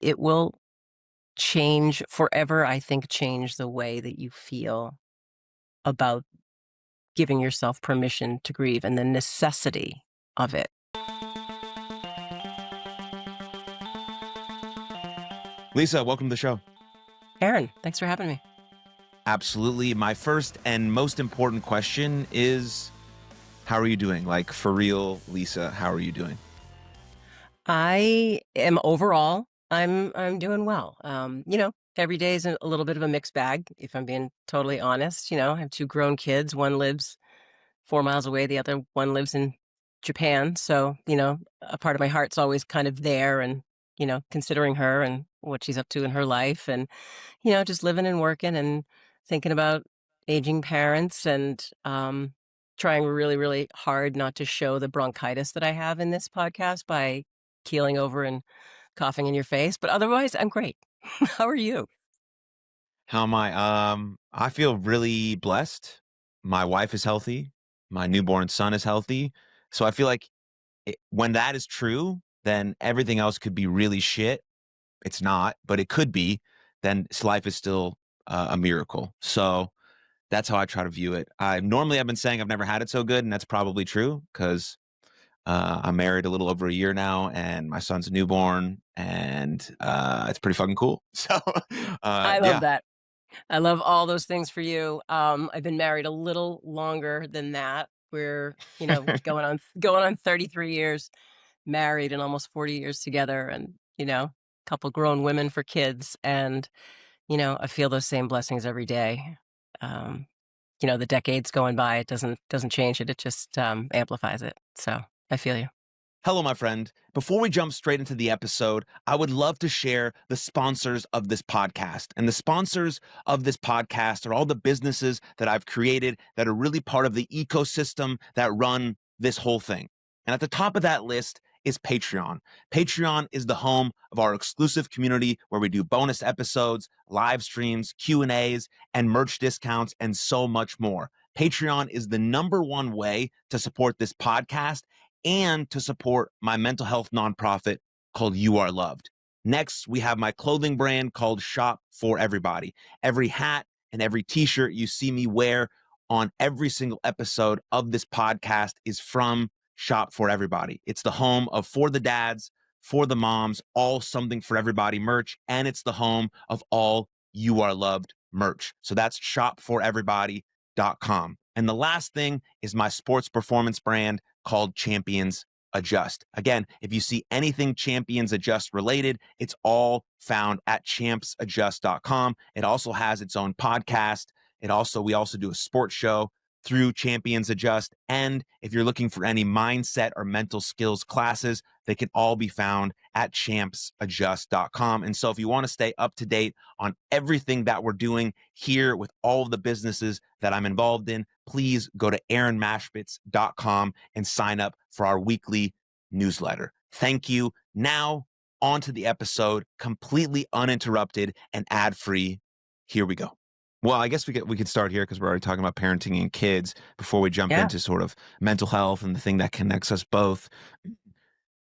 it will change forever, I think, change the way that you feel about giving yourself permission to grieve and the necessity of it. Lisa, welcome to the show. Aaron, thanks for having me. Absolutely. My first and most important question is, how are you doing? Like, for real, Lisa, how are you doing? I am overall, I'm doing well. Every day is a little bit of a mixed bag, if I'm being totally honest. I have two grown kids. One lives 4 miles away, the other one lives in Japan. So, a part of my heart's always kind of there and, considering her and what she's up to in her life and, just living and working and thinking about aging parents and trying really, really hard not to show the bronchitis that I have in this podcast by keeling over and coughing in your face. But otherwise, I'm great. How are you? How am I? I feel really blessed. My wife is healthy. My newborn son is healthy. So I feel like when that is true, then everything else could be really shit. It's not, but it could be. Then life is still a miracle. So that's how I try to view it. I've been saying I've never had it so good, and that's probably true because I'm married a little over a year now, and my son's a newborn, and it's pretty fucking cool. So, I love yeah. that. I love all those things for you. I've been married a little longer than that. We're, going on 33 years married and almost 40 years together and, a couple grown women for kids. And, I feel those same blessings every day. Um, the decades going by, it doesn't change it. It just amplifies it. So I feel you. Hello, my friend. Before we jump straight into the episode, I would love to share the sponsors of this podcast. And the sponsors of this podcast are all the businesses that I've created that are really part of the ecosystem that run this whole thing. And at the top of that list is Patreon. Patreon is the home of our exclusive community where we do bonus episodes, live streams, Q&As, and merch discounts, and so much more. Patreon is the number one way to support this podcast and to support my mental health nonprofit called You Are Loved. Next, we have my clothing brand called Shop for Everybody. Every hat and every t-shirt you see me wear on every single episode of this podcast is from Shop for Everybody. It's the home of For the Dads, For the Moms, all Something for Everybody merch, and it's the home of all You Are Loved merch. So that's shopforeverybody.com. And the last thing is my sports performance brand called Champions Adjust. Again, if you see anything Champions Adjust related, it's all found at champsadjust.com. It also has its own podcast. We also do a sports show through Champions Adjust. And if you're looking for any mindset or mental skills classes, they can all be found at champsadjust.com. And so if you want to stay up to date on everything that we're doing here with all of the businesses that I'm involved in, please go to aaronmashbitz.com and sign up for our weekly newsletter. Thank you. Now, on to the episode, completely uninterrupted and ad-free. Here we go. Well, I guess we could start here because we're already talking about parenting and kids before we jump Yeah. into sort of mental health and the thing that connects us both.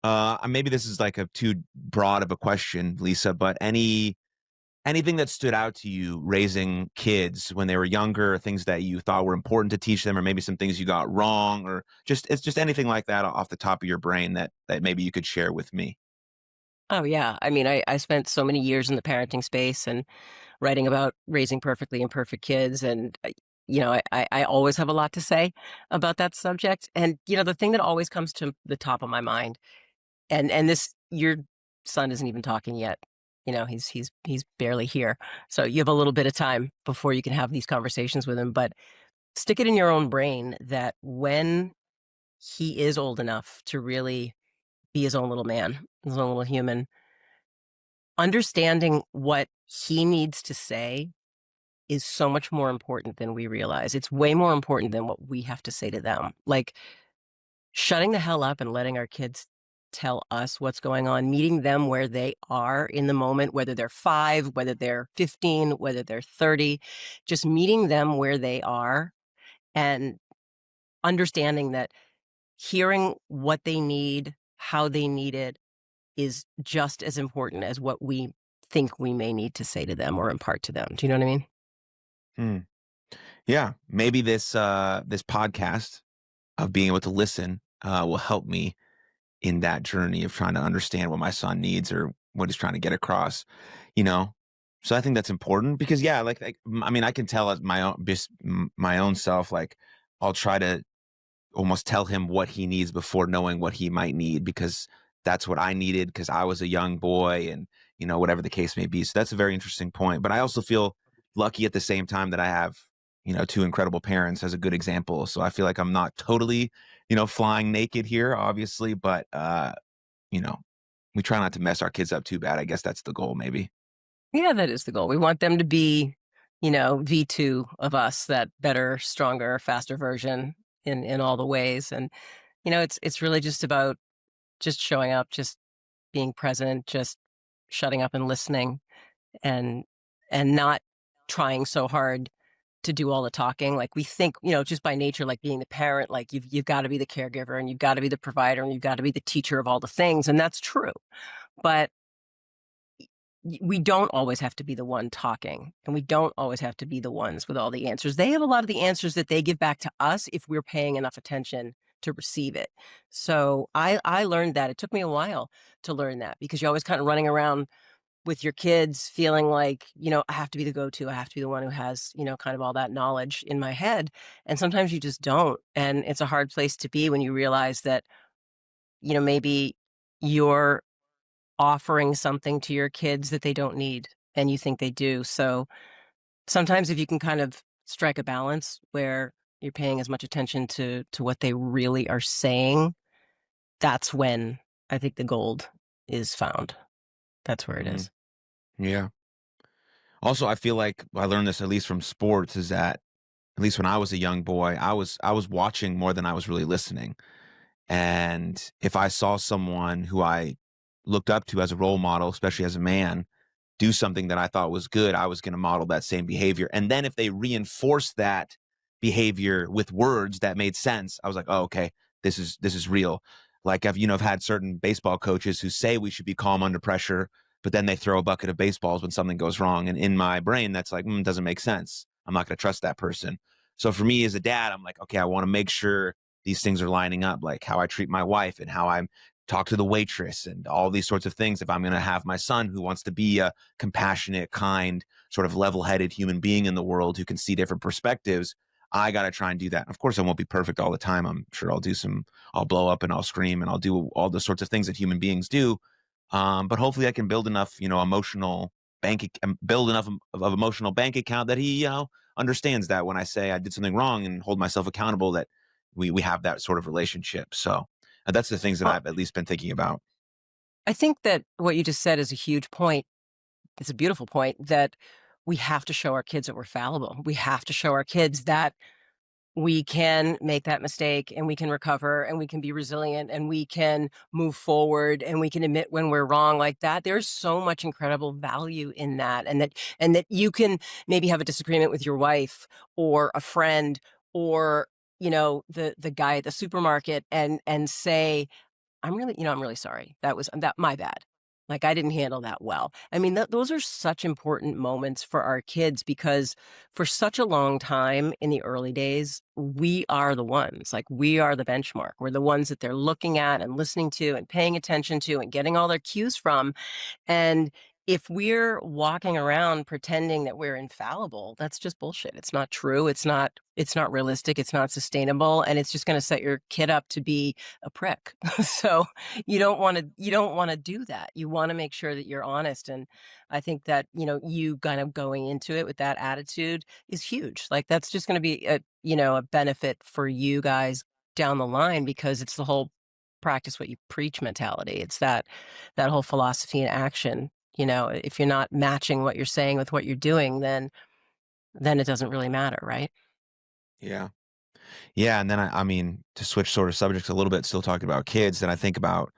Maybe this is like a too broad of a question, Lisa, but anything that stood out to you raising kids when they were younger, things that you thought were important to teach them, or maybe some things you got wrong, or it's just anything like that off the top of your brain that maybe you could share with me. Oh, yeah. I mean, I spent so many years in the parenting space and writing about raising perfectly imperfect kids. And, I always have a lot to say about that subject. And, the thing that always comes to the top of my mind, and this, your son isn't even talking yet. He's barely here. So you have a little bit of time before you can have these conversations with him. But stick it in your own brain that when he is old enough to really be his own little man, his own little human, understanding what he needs to say is so much more important than we realize. It's way more important than what we have to say to them. Like shutting the hell up and letting our kids tell us what's going on, meeting them where they are in the moment, whether they're 5, whether they're 15, whether they're 30, just meeting them where they are and understanding that hearing what they need, how they need it, is just as important as what we think we may need to say to them or impart to them. Do you know what I mean? Hmm. Yeah, maybe this podcast of being able to listen will help me in that journey of trying to understand what my son needs or what he's trying to get across, you know? So I think that's important because yeah, I mean, I can tell as my own self, like I'll try to almost tell him what he needs before knowing what he might need because that's what I needed because I was a young boy and whatever the case may be. So that's a very interesting point. But I also feel lucky at the same time that I have two incredible parents as a good example. So I feel like I'm not totally flying naked here, obviously, but you know we try not to mess our kids up too bad. I guess that's the goal, maybe. Yeah, that is the goal. We want them to be, V2 of us, that better, stronger, faster version in all the ways. And, it's really just about just showing up, just being present, just shutting up and listening and not trying so hard to do all the talking. Like we think, just by nature, like being the parent, like you've got to be the caregiver and you've got to be the provider and you've got to be the teacher of all the things. And that's true. But we don't always have to be the one talking, and we don't always have to be the ones with all the answers. They have a lot of the answers that they give back to us if we're paying enough attention to receive it. So I learned that. It took me a while to learn that because you're always kind of running around with your kids feeling like, I have to be the go-to. I have to be the one who has, kind of all that knowledge in my head. And sometimes you just don't. And it's a hard place to be when you realize that, maybe you're offering something to your kids that they don't need and you think they do. So sometimes if you can kind of strike a balance where you're paying as much attention to what they really are saying, that's when I think the gold is found. That's where it Mm, is. yeah. Also, I feel like I learned this at least from sports is that at least when I was a young boy, I was watching more than I was really listening. And if I saw someone who I looked up to as a role model, especially as a man, do something that I thought was good, I was going to model that same behavior. And then if they reinforced that behavior with words that made sense, I was like, oh, okay, this is real. Like I've had certain baseball coaches who say we should be calm under pressure, but then they throw a bucket of baseballs when something goes wrong. And in my brain, that's like, doesn't make sense. I'm not going to trust that person. So for me as a dad, I'm like, okay, I want to make sure these things are lining up, like how I treat my wife and how I talk to the waitress and all these sorts of things. If I'm going to have my son who wants to be a compassionate, kind, sort of level headed human being in the world who can see different perspectives, I got to try and do that. Of course, I won't be perfect all the time. I'm sure I'll blow up and I'll scream and I'll do all the sorts of things that human beings do. But hopefully I can build enough, build enough of emotional bank account that he, understands that when I say I did something wrong and hold myself accountable, that we have that sort of relationship. So that's the things that Well, I've at least been thinking about. I think that what you just said is a huge point. It's a beautiful point that we have to show our kids that we're fallible. We have to show our kids that we can make that mistake and we can recover and we can be resilient and we can move forward and we can admit when we're wrong like that. There's so much incredible value in that. And that you can maybe have a disagreement with your wife or a friend or the guy at the supermarket and say, I'm really sorry. That my bad. Like, I didn't handle that well. I mean, those are such important moments for our kids because for such a long time in the early days, we are the ones, like, we are the benchmark. We're the ones that they're looking at and listening to and paying attention to and getting all their cues from. And if we're walking around pretending that we're infallible, that's just bullshit. It's not true. It's not realistic. It's not sustainable. And it's just going to set your kid up to be a prick. So you don't want to do that. You want to make sure that you're honest. And I think that, you kind of going into it with that attitude is huge. Like that's just going to be a benefit for you guys down the line because it's the whole practice what you preach mentality. It's that whole philosophy in action. If you're not matching what you're saying with what you're doing, then it doesn't really matter, right? Yeah. Yeah. And then I mean, to switch sort of subjects a little bit, still talking about kids, then I think about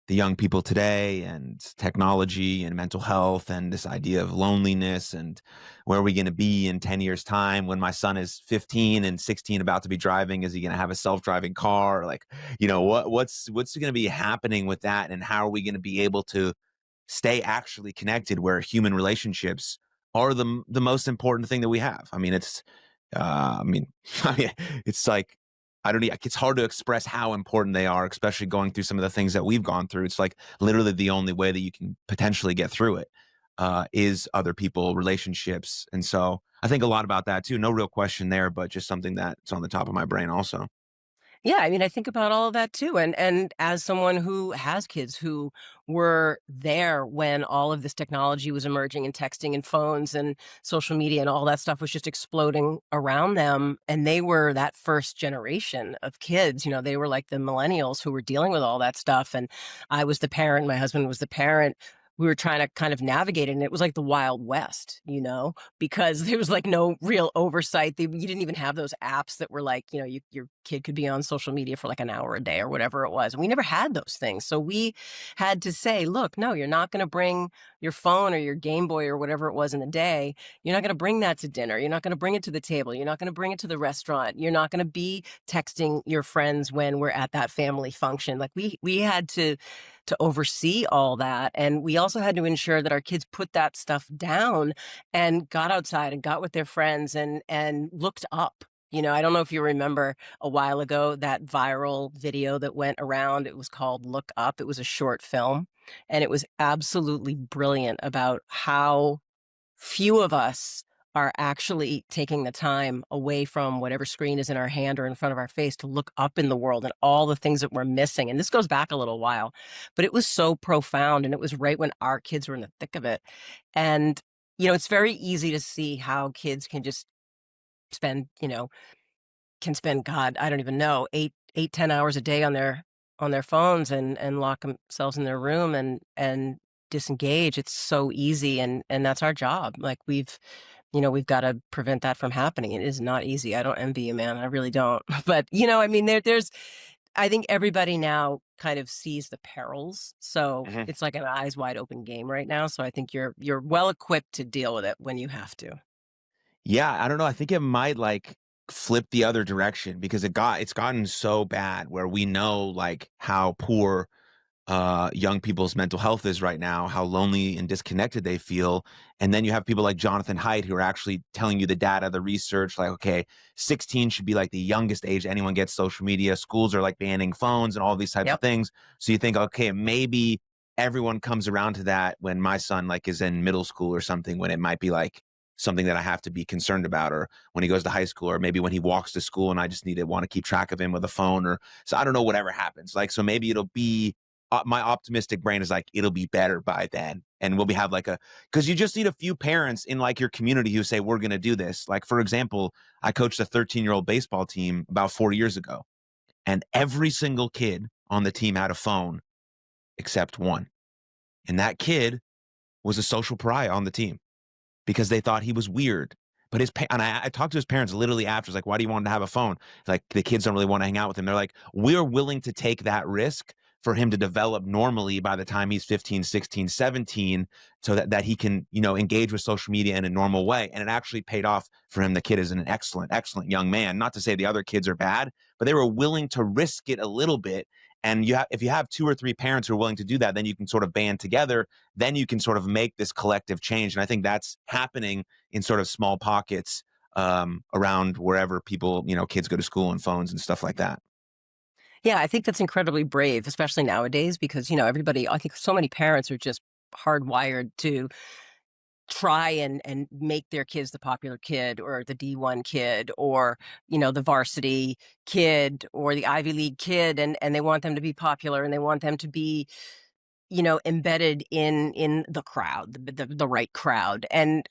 the young people today and technology and mental health and this idea of loneliness and where are we going to be in 10 years time when my son is 15 and 16 about to be driving? Is he going to have a self-driving car? Like, what's going to be happening with that? And how are we going to be able to stay actually connected where human relationships are the most important thing that we have? I mean, I mean, I mean, it's like I don't. It's hard to express how important they are, especially going through some of the things that we've gone through. It's like literally the only way that you can potentially get through it is other people, relationships, and so I think a lot about that too. No real question there, but just something that's on the top of my brain also. Yeah, I mean, I think about all of that too, and as someone who has kids who were there when all of this technology was emerging and texting and phones and social media and all that stuff was just exploding around them, and they were that first generation of kids, they were like the millennials who were dealing with all that stuff, and I was the parent, my husband was the parent. We were trying to kind of navigate it, and it was like the Wild West, because there was like no real oversight. You didn't even have those apps that were like, your kid could be on social media for like an hour a day or whatever it was. We never had those things. So we had to say, look, no, you're not going to bring your phone or your Game Boy or whatever it was in the day. You're not going to bring that to dinner. You're not going to bring it to the table. You're not going to bring it to the restaurant. You're not going to be texting your friends when we're at that family function. Like we had to oversee all that. And we also had to ensure that our kids put that stuff down and got outside and got with their friends and looked up. I don't know if you remember a while ago that viral video that went around. It was called Look Up. It was a short film, and it was absolutely brilliant about how few of us are actually taking the time away from whatever screen is in our hand or in front of our face to look up in the world and all the things that we're missing. And this goes back a little while, but it was so profound. And it was right when our kids were in the thick of it. And, it's very easy to see how kids can just spend, God, I don't even know, 10 hours a day on their phones and lock themselves in their room and disengage. It's so easy, and that's our job. Like we've got to prevent that from happening. It is not easy. I don't envy you, man. I really don't. But I mean, there's I think everybody now kind of sees the perils. So Mhm. it's like an eyes wide open game right now. So I think you're well equipped to deal with it when you have to. Yeah, I don't know. I think it might like flip the other direction because it's gotten so bad where we know like how poor young people's mental health is right now, how lonely and disconnected they feel. And then you have people like Jonathan Haidt who are actually telling you the data, the research, like, okay, 16 should be like the youngest age anyone gets social media. Schools are like banning phones and all these types of Yep. things. So you think, okay, maybe everyone comes around to that when my son like is in middle school or something, when it might be like something that I have to be concerned about, or when he goes to high school, or maybe when he walks to school and I just need to want to keep track of him with a phone, or so I don't know, whatever happens. Like, so maybe it'll be my optimistic brain is like it'll be better by then, and we'll be have like a because you just need a few parents in like your community who say we're going to do this. Like for example, I coached a 13-year-old baseball team about 4 years ago, and every single kid on the team had a phone except one, and that kid was a social pariah on the team because they thought he was weird. But and I talked to his parents literally after. It's like, why do you want to have a phone? It's like the kids don't really want to hang out with him. They're like, we're willing to take that risk for him to develop normally by the time he's 15, 16, 17, so that he can, engage with social media in a normal way. And it actually paid off for him. The kid is an excellent, excellent young man. Not to say the other kids are bad, but they were willing to risk it a little bit. And if you have two or three parents who are willing to do that, then you can sort of band together. Then you can sort of make this collective change. And I think that's happening in sort of small pockets around wherever people, kids go to school and phones and stuff like that. Yeah, I think that's incredibly brave, especially nowadays, because, everybody, I think so many parents are just hardwired to try and make their kids the popular kid or the D1 kid or, the varsity kid or the Ivy League kid. And they want them to be popular and they want them to be, embedded in the crowd, the right crowd. And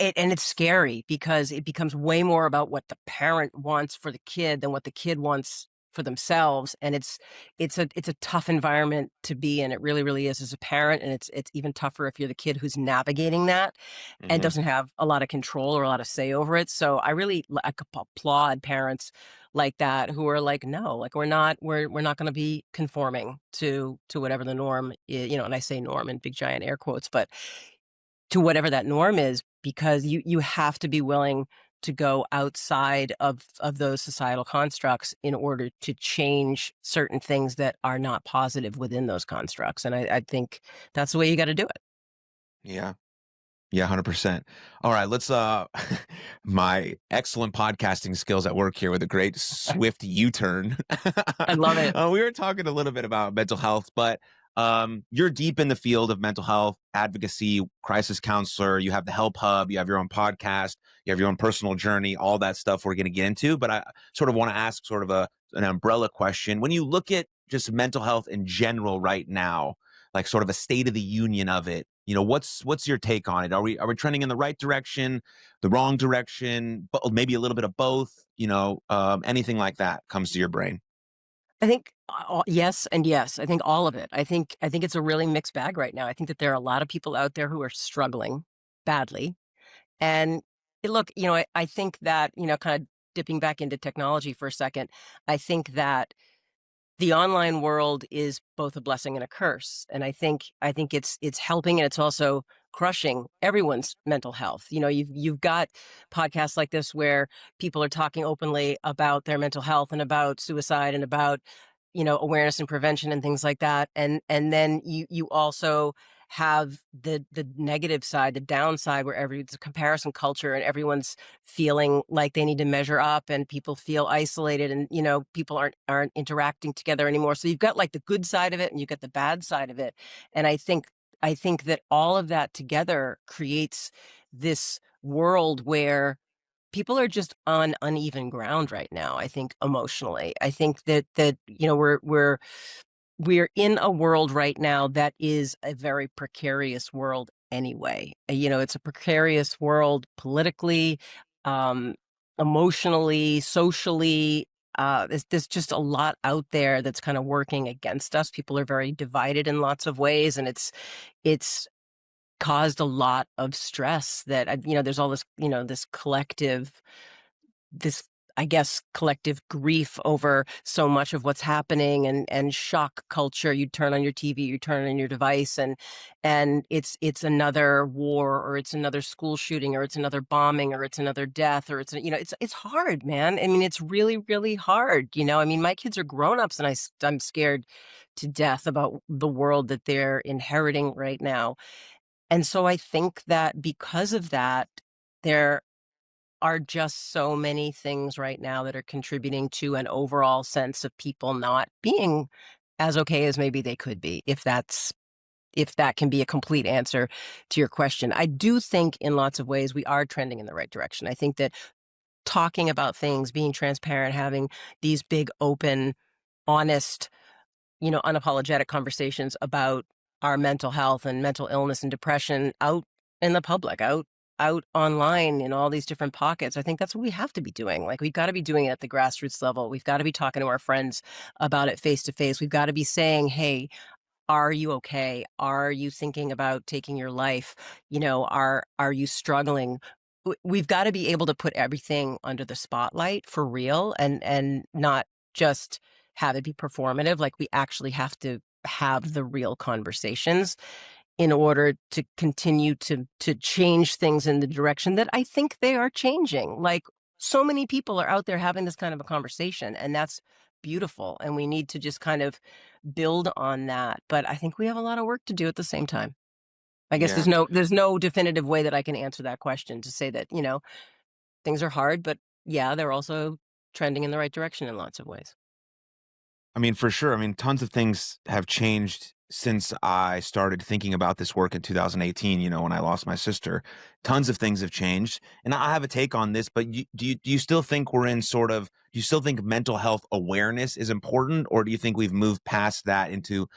it's scary because it becomes way more about what the parent wants for the kid than what the kid wants for themselves, and it's a tough environment to be in. It really, really is as a parent, and it's even tougher if you're the kid who's navigating that and Hmm. doesn't have a lot of control or a lot of say over it. So I really applaud parents like that who are like, no, like we're not going to be conforming to whatever the norm is, and I say norm in big giant air quotes, but to whatever that norm is, because you have to be willing to go outside of those societal constructs in order to change certain things that are not positive within those constructs. And I think that's the way you got to do it. Yeah. Yeah, 100%. All right, let's my excellent podcasting skills at work here with a great swift U-turn. I love it. We were talking a little bit about mental health, but you're deep in the field of mental health, advocacy, crisis counselor, you have the Help Hub, you have your own podcast, you have your own personal journey, all that stuff we're going to get into, but I sort of want to ask sort of an umbrella question. When you look at just mental health in general right now, like sort of a state of the union of it, what's your take on it? Are we trending in the right direction, the wrong direction, but maybe a little bit of both? Anything like that comes to your brain? I think yes and yes. I think all of it. I think it's a really mixed bag right now. I think that there are a lot of people out there who are struggling badly. And look, I think that, kind of dipping back into technology for a second, I think that the online world is both a blessing and a curse. And I think it's helping, and it's also crushing everyone's mental health. You've got podcasts like this where people are talking openly about their mental health and about suicide and about, awareness and prevention and things like that. And then you also have the negative side, the downside, where it's a comparison culture and everyone's feeling like they need to measure up, and people feel isolated, and people aren't interacting together anymore. So you've got like the good side of it and you've got the bad side of it. And I think that all of that together creates this world where people are just on uneven ground right now. I think emotionally, I think that we're in a world right now that is a very precarious world anyway. It's a precarious world politically, um, emotionally, socially. There's just a lot out there that's kind of working against us. People are very divided in lots of ways, and it's caused a lot of stress that, there's all this, this collective, this I guess collective grief over so much of what's happening, and shock culture. You turn on your TV, you turn on your device, and it's another war, or it's another school shooting, or it's another bombing, or it's another death, or it's hard, man. I mean, it's really, really hard. I mean, my kids are grown-ups, and I'm scared to death about the world that they're inheriting right now. And so I think that because of that, there are just so many things right now that are contributing to an overall sense of people not being as okay as maybe they could be, if that can be a complete answer to your question. I do think in lots of ways we are trending in the right direction. I think that talking about things, being transparent, having these big, open, honest, unapologetic conversations about our mental health and mental illness and depression out in the public, out online in all these different pockets. I think that's what we have to be doing. Like, we've got to be doing it at the grassroots level. We've got to be talking to our friends about it face to face. We've got to be saying, "Hey, are you okay? Are you thinking about taking your life? Are you struggling?" We've got to be able to put everything under the spotlight for real, and not just have it be performative. Like, we actually have to have the real conversations in order to continue to change things in the direction that I think they are changing. Like, so many people are out there having this kind of a conversation, and that's beautiful. And we need to just kind of build on that. But I think we have a lot of work to do at the same time. I guess Yeah. there's no definitive way that I can answer that question, to say that, things are hard, but yeah, they're also trending in the right direction in lots of ways. I mean, for sure. I mean, tons of things have changed since I started thinking about this work in 2018, when I lost my sister. Tons of things have changed. And I have a take on this, but do you still think we're in sort of, do you still think mental health awareness is important? Or do you think we've moved past that into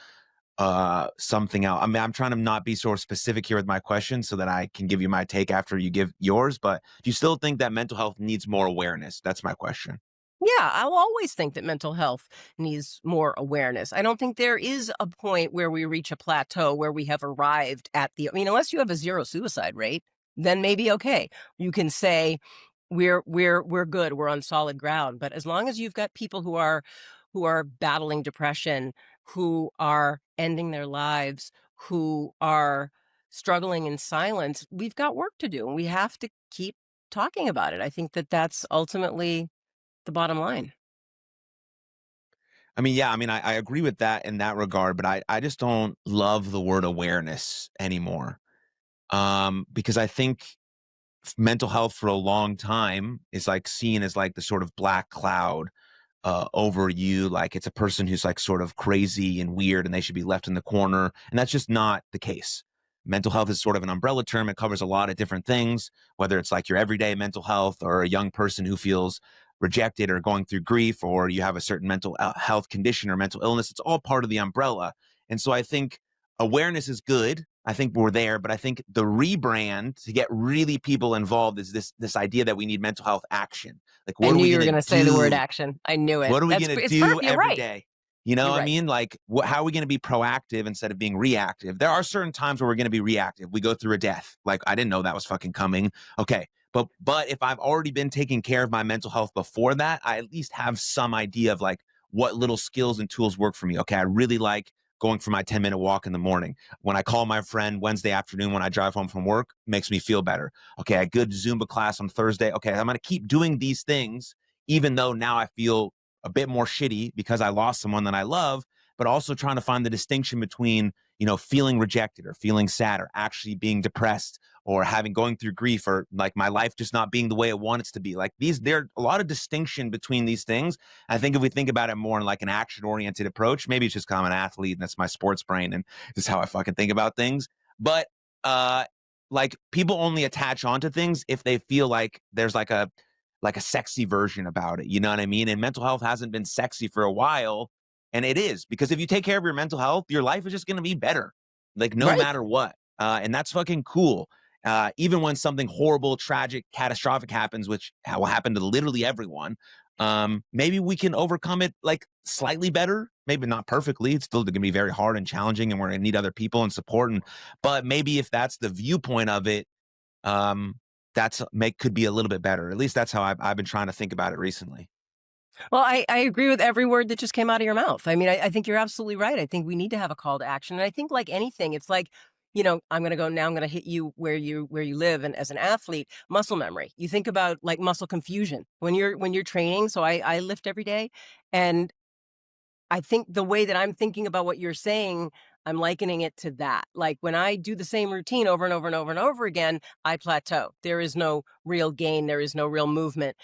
something else? I mean, I'm trying to not be sort of specific here with my question so that I can give you my take after you give yours, but do you still think that mental health needs more awareness? That's my question. Yeah, I'll always think that mental health needs more awareness. I don't think there is a point where we reach a plateau where we have arrived at the, I mean, unless you have a zero suicide rate, then maybe okay. You can say we're good, we're on solid ground. But as long as you've got people who are battling depression, who are ending their lives, who are struggling in silence, we've got work to do and we have to keep talking about it. I think that that's ultimately the bottom line. I mean, yeah, I mean, I agree with that in that regard, but I just don't love the word awareness anymore. Because I think mental health for a long time is like seen as like the sort of black cloud over you, like it's a person who's like sort of crazy and weird and they should be left in the corner. And that's just not the case. Mental health is sort of an umbrella term. It covers a lot of different things, whether it's like your everyday mental health or a young person who feels rejected or going through grief, or you have a certain mental health condition or mental illness. It's all part of the umbrella. And so I think awareness is good. I think we're there, but I think the rebrand to get really people involved is this idea that we need mental health action. Like, I what are knew we you going were to gonna say the word do? action. I knew it. What are we That's going to it's perfect. do You're every right. day? You know You're what I right. mean? Like, how are we going to be proactive instead of being reactive? There are certain times where we're going to be reactive. We go through a death. Like, I didn't know that was fucking coming. Okay. But if I've already been taking care of my mental health before that, I at least have some idea of like what little skills and tools work for me. Okay. I really like going for my 10-minute walk in the morning. When I call my friend Wednesday afternoon when I drive home from work, makes me feel better. Okay. A good Zumba class on Thursday. Okay. I'm going to keep doing these things, even though now I feel a bit more shitty because I lost someone that I love, but also trying to find the distinction between, feeling rejected or feeling sad or actually being depressed or having going through grief or like my life just not being the way it wants to be. Like there are a lot of distinction between these things. I think if we think about it more in like an action oriented approach, maybe it's just because I'm an athlete and that's my sports brain and this is how I fucking think about things. But uh like people only attach onto things if they feel like there's like a sexy version about it. You know what I mean? And mental health hasn't been sexy for a while. And it is because if you take care of your mental health, your life is just going to be better, like no Right. matter what. And that's fucking cool. Even when something horrible, tragic, catastrophic happens, which will happen to literally everyone, maybe we can overcome it like slightly better. Maybe not perfectly. It's still going to be very hard and challenging, and we're going to need other people and support. But maybe if that's the viewpoint of it, um, that's make could be a little bit better. At least that's how I've been trying to think about it recently. Well, I agree with every word that just came out of your mouth. I mean, I think you're absolutely right. I think we need to have a call to action. And I think like anything, it's like, I'm gonna go now, I'm gonna hit you where you live. And as an athlete, muscle memory. You think about like muscle confusion when you're training. So I lift every day. And I think the way that I'm thinking about what you're saying, I'm likening it to that. Like when I do the same routine over and over and over and over again, I plateau. There is no real gain, there is no real movement.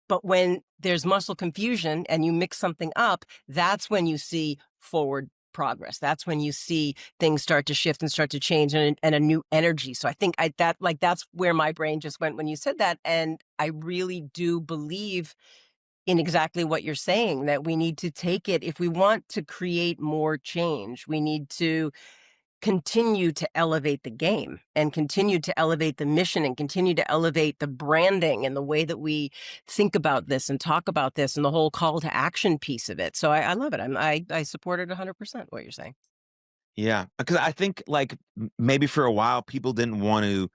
But when there's muscle confusion and you mix something up, that's when you see forward progress. That's when you see things start to shift and start to change and a new energy. So I think that's where my brain just went when you said that. And I really do believe in exactly what you're saying, that we need to take it if we want to create more change. We need to continue to elevate the game and continue to elevate the mission and continue to elevate the branding and the way that we think about this and talk about this and the whole call to action piece of it. So I love it. I support it 100% what you're saying. Yeah, because I think like maybe for a while people didn't want to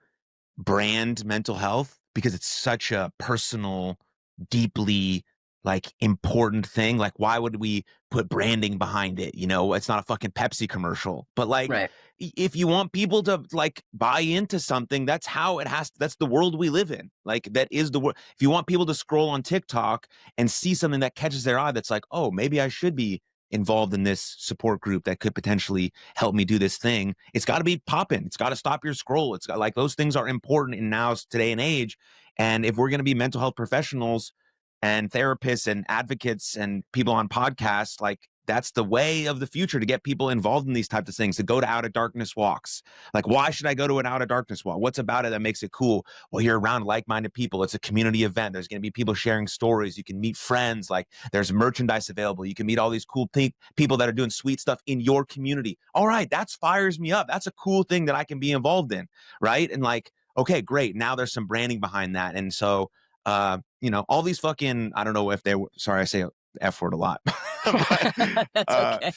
brand mental health because it's such a personal, deeply like important thing. Like, why would we put branding behind it? It's not a fucking Pepsi commercial. But like, Right. if you want people to like buy into something, that's how it has. That's the world we live in. Like, that is the world. If you want people to scroll on TikTok and see something that catches their eye, that's like, oh, maybe I should be involved in this support group that could potentially help me do this thing. It's got to be popping. It's got to stop your scroll. It's got like those things are important in now's today and age. And if we're going to be mental health professionals and therapists and advocates and people on podcasts, like that's the way of the future to get people involved in these types of things, to go to out of darkness walks. Like, why should I go to an out of darkness walk? What's about it that makes it cool? Well, you're around like-minded people. It's a community event. There's going to be people sharing stories. You can meet friends. Like, there's merchandise available. You can meet all these cool people that are doing sweet stuff in your community. All right, that fires me up. That's a cool thing that I can be involved in, right? And like, okay, great. Now there's some branding behind that. And so all these fucking, I don't know if they were, sorry, I say F word a lot, but That's uh, okay.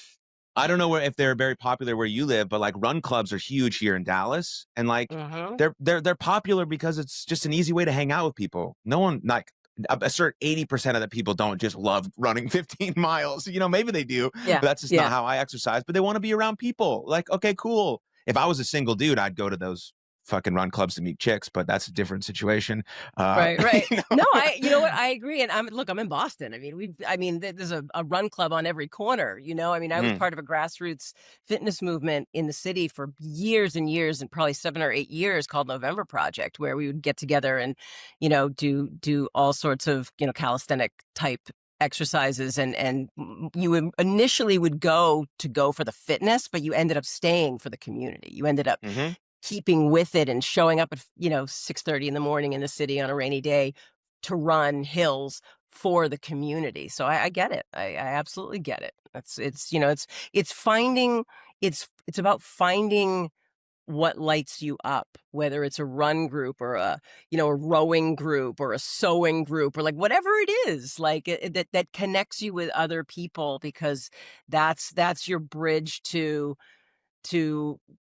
I don't know if they're very popular where you live, but like run clubs are huge here in Dallas, and like Mhm. they're popular because it's just an easy way to hang out with people. No one like a certain 80% of the people don't just love running 15 miles. Maybe they do, but Yeah, that's just not yeah. how I exercise. But they want to be around people. Like, okay, cool. If I was a single dude, I'd go to those fucking run clubs to meet chicks, but that's a different situation. Right, right. You No, know? you know what? I agree, and I'm in Boston. I mean, there's a run club on every corner, you know? I mean, I was Mm, part of a grassroots fitness movement in the city for years and years, and probably 7 or 8 years, called November Project, where we would get together and, do all sorts of, calisthenic type exercises, and you would initially would go for the fitness, but you ended up staying for the community. You ended up hmm keeping with it and showing up at 6:30 in the morning in the city on a rainy day to run hills for the community. So I get it. I absolutely get it. It's finding it's about finding what lights you up, whether it's a run group or a rowing group or a sewing group or like whatever it is, like that connects you with other people, because that's your bridge to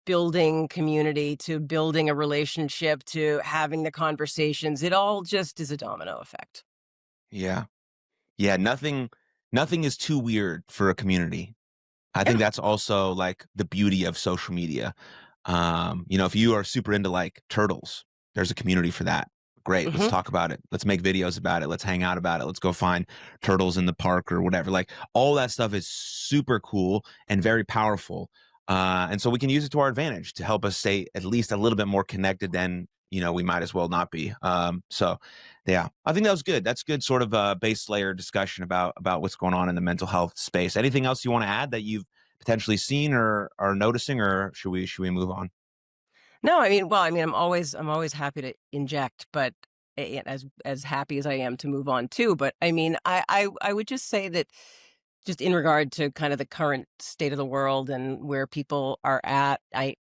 building community, to building a relationship, to having the conversations. It all just is a domino effect. yeah. Yeah. Nothing is too weird for a community. I Yeah. think that's also like the beauty of social media. If you are super into like turtles, there's a community for that. Great. Let's Mhm. talk about it. Let's make videos about it. Let's hang out about it. Let's go find turtles in the park or whatever. Like all that stuff is super cool and very powerful. And so we can use it to our advantage to help us stay at least a little bit more connected than, we might as well not be. So yeah, I think that was good. That's good sort of base layer discussion about what's going on in the mental health space. Anything else you want to add that you've potentially seen or are noticing, or should we move on? No, I'm always happy to inject, but as happy as I am to move on too. But I mean, I would just say that, just in regard to kind of the current state of the world and where people are at, y-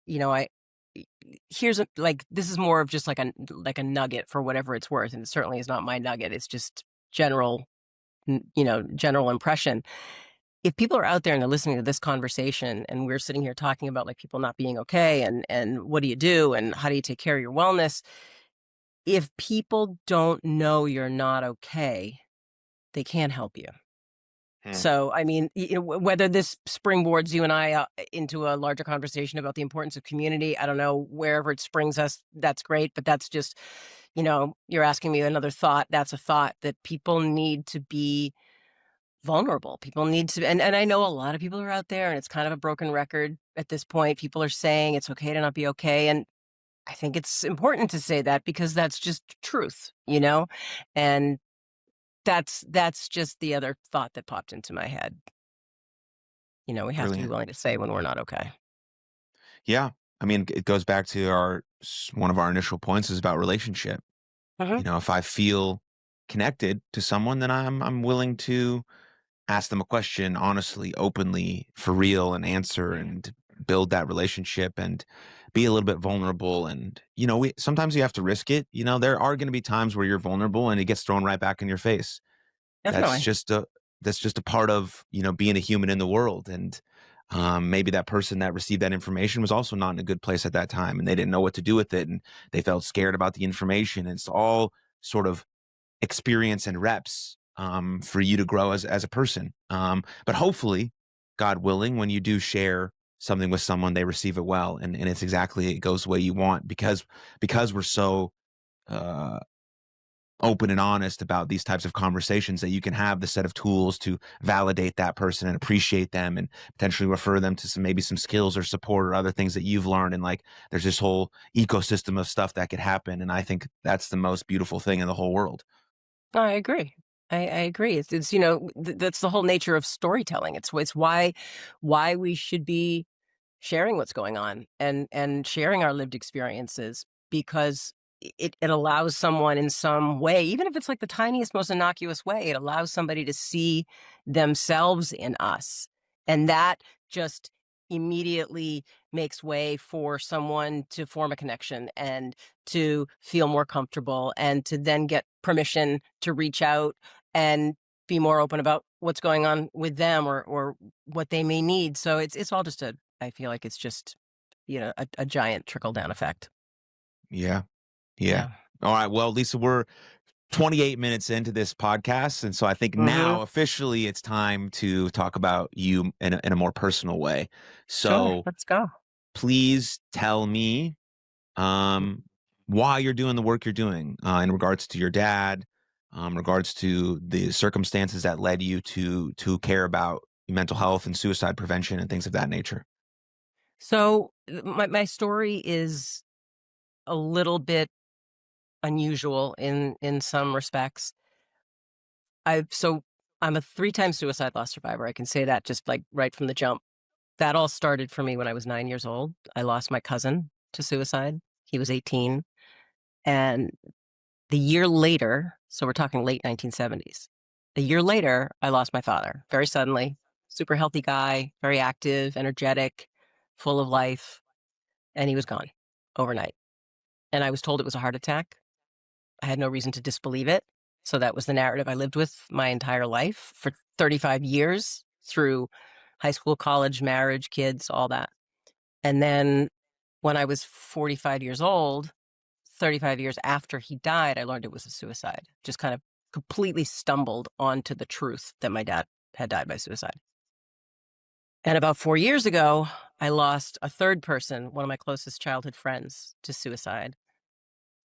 this is more of just like a nugget for whatever it's worth, and it certainly is not my nugget. It's just general, general impression. If people are out there and they're listening to this conversation, and we're sitting here talking about like people not being okay, and what do you do and how do you take care of your wellness, if people don't know you're not okay, they can't help you. Hmm. So, I mean, whether this springboards you and I into a larger conversation about the importance of community, I don't know, wherever it springs us, that's great. But that's just, you're asking me another thought. That's a thought that people need to be vulnerable. People need to, and I know a lot of people are out there, and it's kind of a broken record at this point. People are saying it's okay to not be okay. And I think it's important to say that, because that's just truth. And that's just the other thought that popped into my head. We have to be Brilliant. willing to say when we're not okay. Yeah. I mean, it goes back to one of our initial points is about relationship. Mhm. If I feel connected to someone, then I'm willing to ask them a question honestly, openly, for real, and answer and build that relationship and be a little bit vulnerable. And we sometimes you have to risk it. There are going to be times where you're vulnerable and it gets thrown right back in your face. That's Definitely. just a that's just a part of, being a human in the world, and, maybe that person that received that information was also not in a good place at that time, and they didn't know what to do with it, and they felt scared about the information. It's all sort of experience and reps, for you to grow as a person. But hopefully, God willing, when you do share something with someone, they receive it well, and it goes the way you want, because we're so, uh open and honest about these types of conversations, that you can have the set of tools to validate that person and appreciate them and potentially refer them to maybe some skills or support or other things that you've learned. And like, there's this whole ecosystem of stuff that could happen. And I think that's the most beautiful thing in the whole world. I agree. I agree. It's that's the whole nature of storytelling. It's why we should be sharing what's going on, and sharing our lived experiences, because it allows someone in some way, even if it's like the tiniest, most innocuous way, it allows somebody to see themselves in us. And that just immediately makes way for someone to form a connection and to feel more comfortable and to then get permission to reach out and be more open about what's going on with them or what they may need. So it's all just I feel like it's just, a giant trickle down effect. Yeah. Yeah. Yeah. All right. Well, Lisa, we're 28 minutes into this podcast. And so I think Hmm. now officially it's time to talk about you in a more personal way. Sure. So Let's go. please tell me um, why you're doing the work you're doing in regards to your dad, in regards to the circumstances that led you to care about mental health and suicide prevention and things of that nature. So my story is a little bit unusual in some respects. So I'm a three-time suicide loss survivor. I can say that just like right from the jump. That all started for me when I was 9 years old. I lost my cousin to suicide. He was 18. And the year later, so we're talking late 1970s, a year later, I lost my father very suddenly. Super healthy guy, very active, energetic, full of life. And he was gone overnight. And I was told it was a heart attack. I had no reason to disbelieve it. So that was the narrative I lived with my entire life for 35 years through high school, college, marriage, kids, all that. And then when I was 45 years old, 35 years after he died, I learned it was a suicide. Just kind of completely stumbled onto the truth that my dad had died by suicide. And about 4 years ago, I lost a third person, one of my closest childhood friends, to suicide.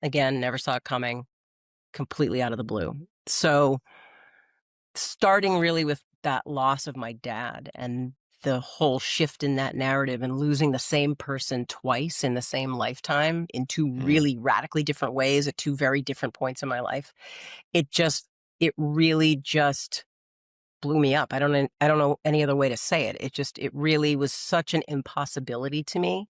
Again, never saw it coming, completely out of the blue. So, starting really with that loss of my dad and the whole shift in that narrative and losing the same person twice in the same lifetime in two Mm, really radically different ways at two very different points in my life, it just, it really just blew me up. I don't know any other way to say it. It really was such an impossibility to me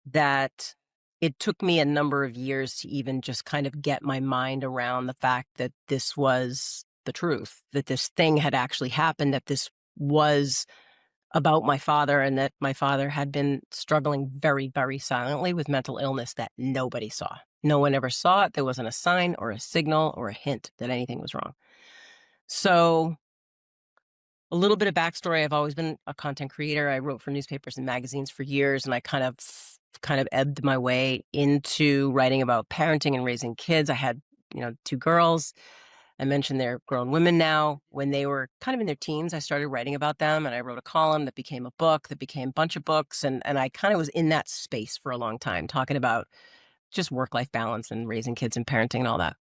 that it took me a number of years to even just kind of get my mind around the fact that this was the truth, that this thing had actually happened, that this was about my father, and that my father had been struggling very, very silently with mental illness that nobody saw. No one ever saw it. There wasn't a sign or a signal or a hint that anything was wrong. So, a little bit of backstory. I've always been a content creator. I wrote for newspapers and magazines for years, and I kind of ebbed my way into writing about parenting and raising kids. I had, two girls. I mentioned they're grown women now. When they were kind of in their teens, I started writing about them, and I wrote a column that became a book, that became a bunch of books, and I kind of was in that space for a long time, talking about just work-life balance and raising kids and parenting and all that.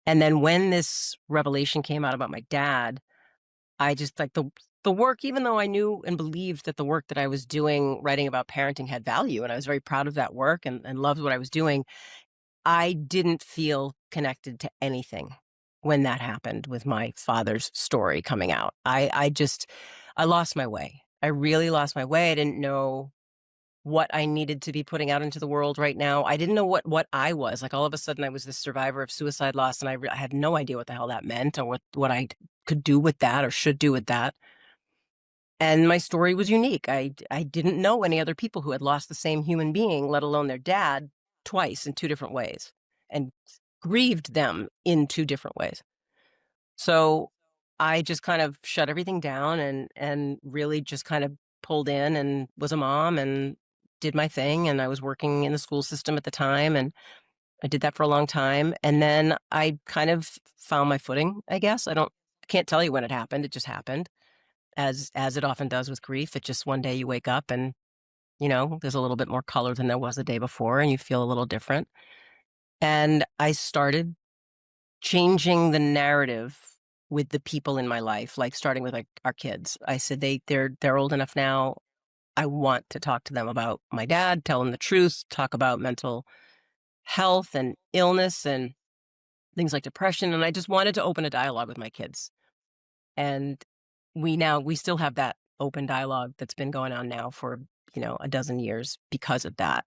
And then when this revelation came out about my dad, I just like the work, even though I knew and believed that the work that I was doing, writing about parenting, had value, and I was very proud of that work and loved what I was doing, I didn't feel connected to anything when that happened with my father's story coming out. I lost my way. I really lost my way. I didn't know what I needed to be putting out into the world right now. I didn't know what I was. Like, all of a sudden I was this survivor of suicide loss, and I had no idea what the hell that meant or what I could do with that or should do with that. And my story was unique. I didn't know any other people who had lost the same human being, let alone their dad, twice in two different ways, and grieved them in two different ways. So I just kind of shut everything down and really just kind of pulled in and was a mom and did my thing. And I was working in the school system at the time, and I did that for a long time. And then I kind of found my footing, I guess. I can't tell you when it happened. It just happened, as it often does with grief. It just, one day you wake up and, there's a little bit more color than there was the day before, and you feel a little different. And I started changing the narrative with the people in my life, like starting with like our kids. I said they're old enough now. I want to talk to them about my dad, tell them the truth, talk about mental health and illness and things like depression. And I just wanted to open a dialogue with my kids. And we still have that open dialogue that's been going on now for, a dozen years because of that.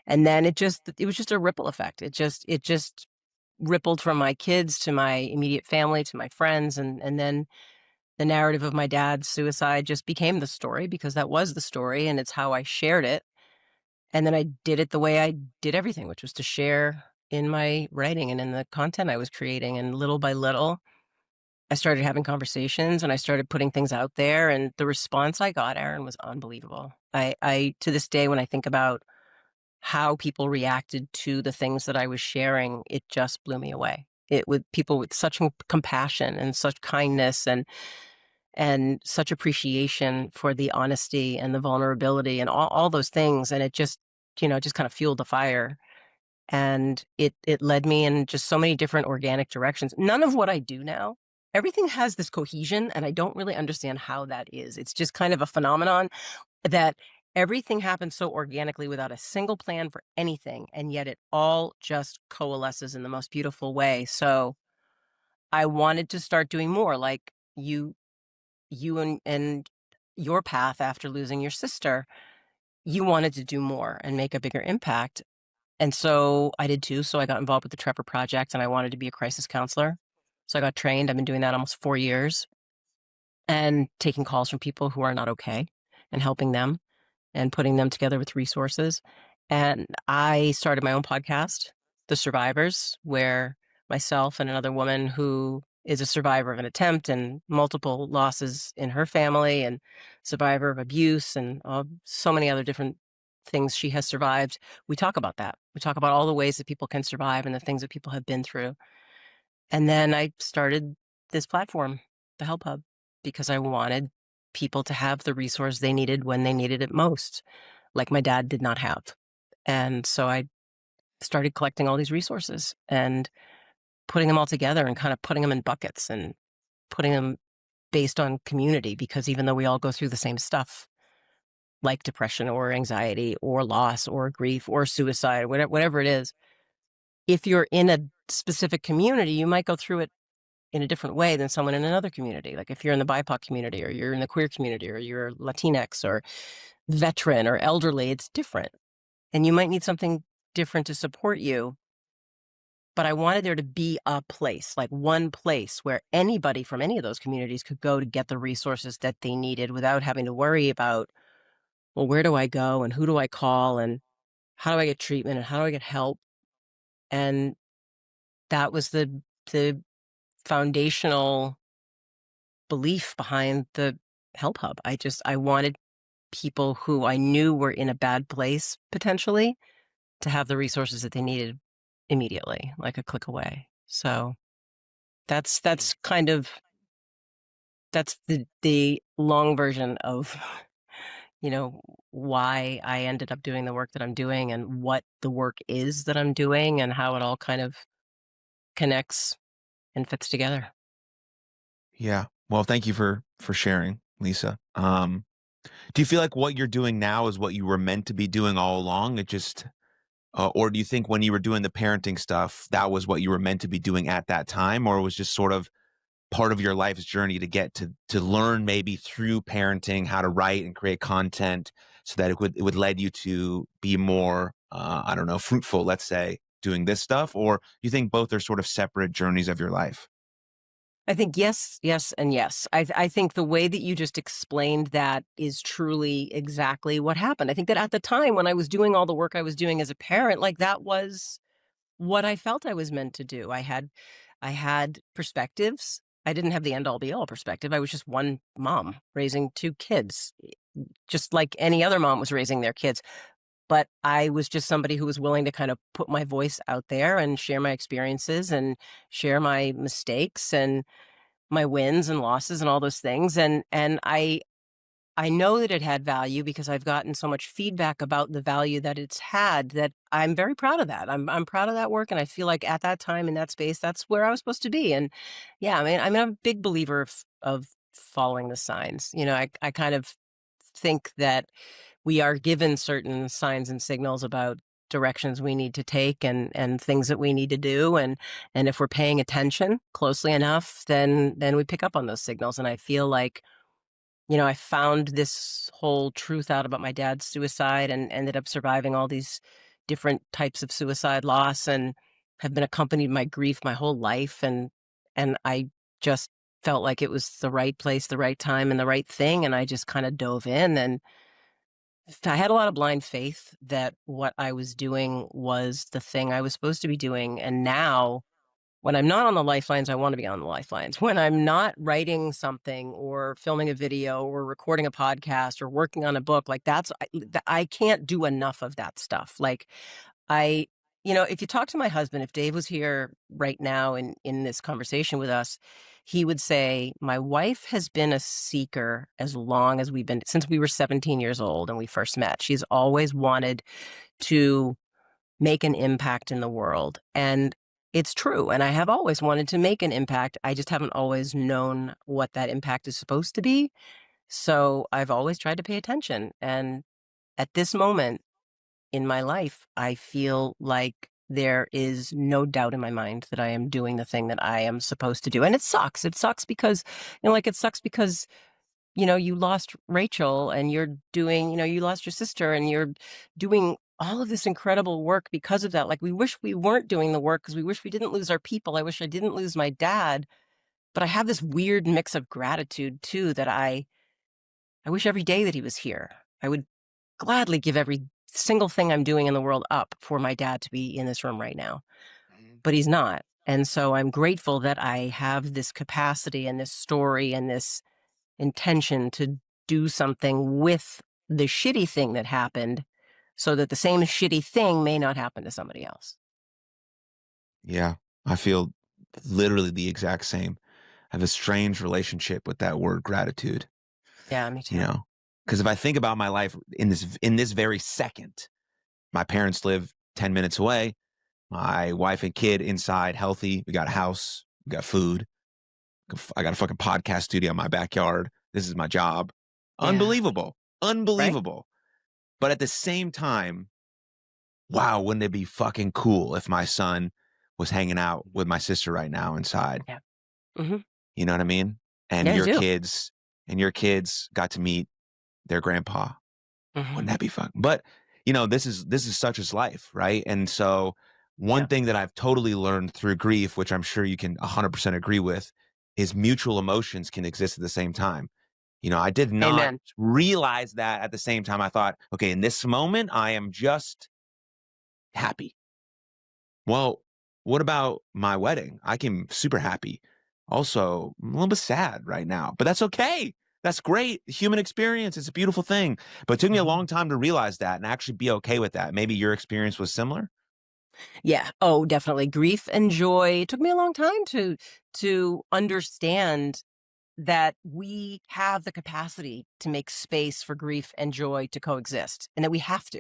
And then it was just a ripple effect. It just rippled from my kids to my immediate family to my friends, and then the narrative of my dad's suicide just became the story because that was the story and it's how I shared it. And then I did it the way I did everything, which was to share in my writing and in the content I was creating. And little by little, I started having conversations and I started putting things out there. And the response I got, Aaron, was unbelievable. I to this day, when I think about how people reacted to the things that I was sharing, it just blew me away. It with people with such compassion and such kindness and such appreciation for the honesty and the vulnerability and all those things. And it just, just kind of fueled the fire. And it led me in just so many different organic directions. None of what I do now, everything has this cohesion, and I don't really understand how that is. It's just kind of a phenomenon that everything happens so organically without a single plan for anything, and yet it all just coalesces in the most beautiful way. So I wanted to start doing more, like you and your path after losing your sister. You wanted to do more and make a bigger impact. And so I did too. So I got involved with the Trevor Project and I wanted to be a crisis counselor. So I got trained. I've been doing that almost 4 years and taking calls from people who are not okay and helping them and putting them together with resources. And I started my own podcast, The Survivors, where myself and another woman who is a survivor of an attempt and multiple losses in her family and survivor of abuse and so many other different things she has survived. We talk about that. We talk about all the ways that people can survive and the things that people have been through. And then I started this platform, the HelpHUB, because I wanted people to have the resource they needed when they needed it most, like my dad did not have. And so I started collecting all these resources and putting them all together and kind of putting them in buckets and putting them based on community, because even though we all go through the same stuff, like depression or anxiety or loss or grief or suicide, whatever it is, if you're in a specific community, you might go through it in a different way than someone in another community. Like if you're in the BIPOC community or you're in the queer community or you're Latinx or veteran or elderly, it's different. And you might need something different to support you. But I wanted there to be a place, like one place where anybody from any of those communities could go to get the resources that they needed without having to worry about, well, where do I go and who do I call and how do I get treatment and how do I get help? And that was the foundational belief behind the HelpHUB. I wanted people who I knew were in a bad place potentially to have the resources that they needed immediately, like a click away. So that's kind of that's the long version of why I ended up doing the work that I'm doing and what the work is that I'm doing and how it all kind of connects and fits together. Yeah. Well, thank you for sharing, Lisa. Do you feel like what you're doing now is what you were meant to be doing all along? It just or do you think when you were doing the parenting stuff, that was what you were meant to be doing at that time, or it was just sort of part of your life's journey to get to learn maybe through parenting how to write and create content so that it would lead you to be more I don't know, fruitful, let's say, doing this stuff? Or you think both are sort of separate journeys of your life? I think yes, yes, and yes. I think the way that you just explained that is truly exactly what happened. I think that at the time when I was doing all the work I was doing as a parent, like that was what I felt I was meant to do. I had perspectives. I didn't have the end all be all perspective. I was just one mom raising two kids, just like any other mom was raising their kids. But I was just somebody who was willing to kind of put my voice out there and share my experiences and share my mistakes and my wins and losses and all those things. And I know that it had value because I've gotten so much feedback about the value that it's had that I'm very proud of that. I'm proud of that work, and I feel like at that time in that space, that's where I was supposed to be. And yeah, I mean, I'm a big believer of following the signs. I kind of think that we are given certain signs and signals about directions we need to take and things that we need to do, and if we're paying attention closely enough, then we pick up on those signals. And I feel like I found this whole truth out about my dad's suicide and ended up surviving all these different types of suicide loss and have been accompanied by grief my whole life. And I just felt like it was the right place, the right time, and the right thing, and I just kinda dove in, and I had a lot of blind faith that what I was doing was the thing I was supposed to be doing, and now, when I'm not on the lifelines, I wanna be on the lifelines. When I'm not writing something or filming a video or recording a podcast or working on a book, like, I can't do enough of that stuff, like, I if you talk to my husband, if Dave was here right now in this conversation with us, he would say, "My wife has been a seeker as long as we've been since we were 17 years old and we first met. She's always wanted to make an impact in the world." And it's true, and I have always wanted to make an impact. I just haven't always known what that impact is supposed to be. So, I've always tried to pay attention, and at this moment in my life, I feel like there is no doubt in my mind that I am doing the thing that I am supposed to do. And it sucks. It sucks because, it sucks because, you lost Rachel and you're doing, you lost your sister and you're doing all of this incredible work because of that. Like, we wish we weren't doing the work because we wish we didn't lose our people. I wish I didn't lose my dad. But I have this weird mix of gratitude too that I wish every day that he was here. I would gladly give every single thing I'm doing in the world up for my dad to be in this room right now, Mhm. but he's not. And so I'm grateful that I have this capacity and this story and this intention to do something with the shitty thing that happened so that the same shitty thing may not happen to somebody else. Yeah, I feel literally the exact same. I have a strange relationship with that word gratitude, Yeah, me you too. know? Because if I think about my life in this very second, my parents live 10 minutes away, my wife and kid inside healthy, we got a house, we got food, I got a fucking podcast studio in my backyard. This is my job. Yeah. Unbelievable. Right? Unbelievable. But at the same time, wow, wouldn't it be fucking cool if my son was hanging out with my sister right now inside? Yeah. Hmm. You know what I mean? And Yeah, I your do. kids and your kids got to meet their grandpa. Hmm. Wouldn't that be fun? But, this is such as life, right? And so one Yeah. thing that I've totally learned through grief, which I'm sure you can 100% agree with, is mutual emotions can exist at the same time. I did not Amen. realize that at the same time. I thought, okay, in this moment, I am just happy. Well, what about my wedding? I came super happy. Also, I'm a little bit sad right now, but that's okay. That's great. Human experience. It's a beautiful thing. But it took me a Mhm. long time to realize that and actually be okay with that. Maybe your experience was similar. Yeah. Oh, definitely. Grief and joy. It took me a long time to understand that we have the capacity to make space for grief and joy to coexist, and that we have to.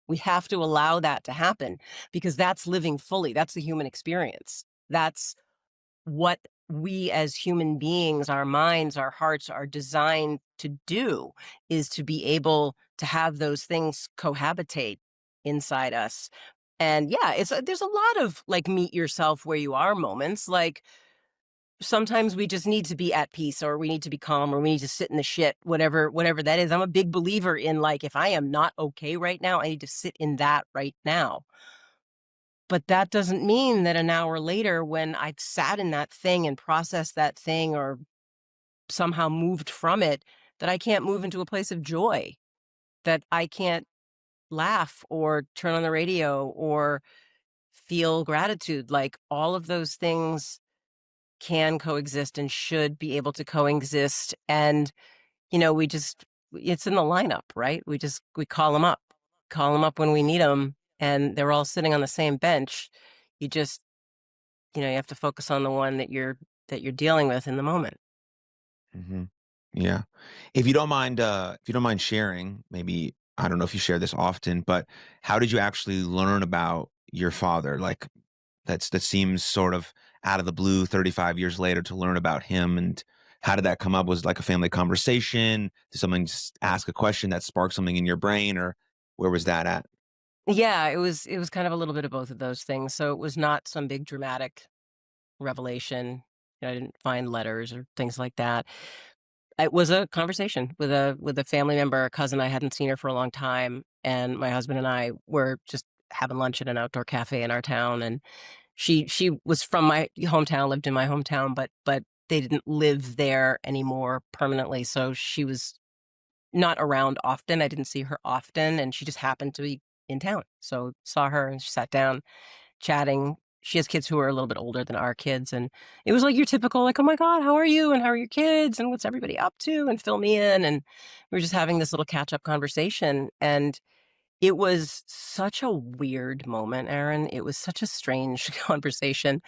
We have to allow that to happen because that's living fully. That's the human experience. That's what we as human beings, our minds, our hearts are designed to do, is to be able to have those things cohabitate inside us. And yeah, there's a lot of like meet yourself where you are moments. Like sometimes we just need to be at peace or we need to be calm or we need to sit in the shit, whatever that is. I'm a big believer in like if I am not okay right now, I need to sit in that right now. But that doesn't mean that an hour later when I've sat in that thing and processed that thing or somehow moved from it, that I can't move into a place of joy, that I can't laugh or turn on the radio or feel gratitude. Like all of those things can coexist and should be able to coexist. And, we just, it's in the lineup, right? We call them up when we need them, and they're all sitting on the same bench. You just, you have to focus on the one that you're dealing with in the moment. Mhm. Yeah. If you don't mind sharing, maybe I don't know if you share this often, but how did you actually learn about your father? Like that seems sort of out of the blue 35 years later to learn about him, and how did that come up? Was it like a family conversation? Did someone just ask a question that sparked something in your brain, or where was that at? Yeah, it was kind of a little bit of both of those things. So it was not some big dramatic revelation. I didn't find letters or things like that. It was a conversation with a family member, a cousin. I hadn't seen her for a long time, and my husband and I were just having lunch at an outdoor cafe in our town, and she was from my hometown, lived in my hometown, but they didn't live there anymore permanently, so she was not around often. I didn't see her often, and she just happened to be in town. So saw her and she sat down chatting. She has kids who are a little bit older than our kids, and it was like your typical, like, "Oh my god, how are you? And how are your kids? And what's everybody up to? And fill me in." And we were just having this little catch-up conversation, and it was such a weird moment, Aaron. It was such a strange conversation.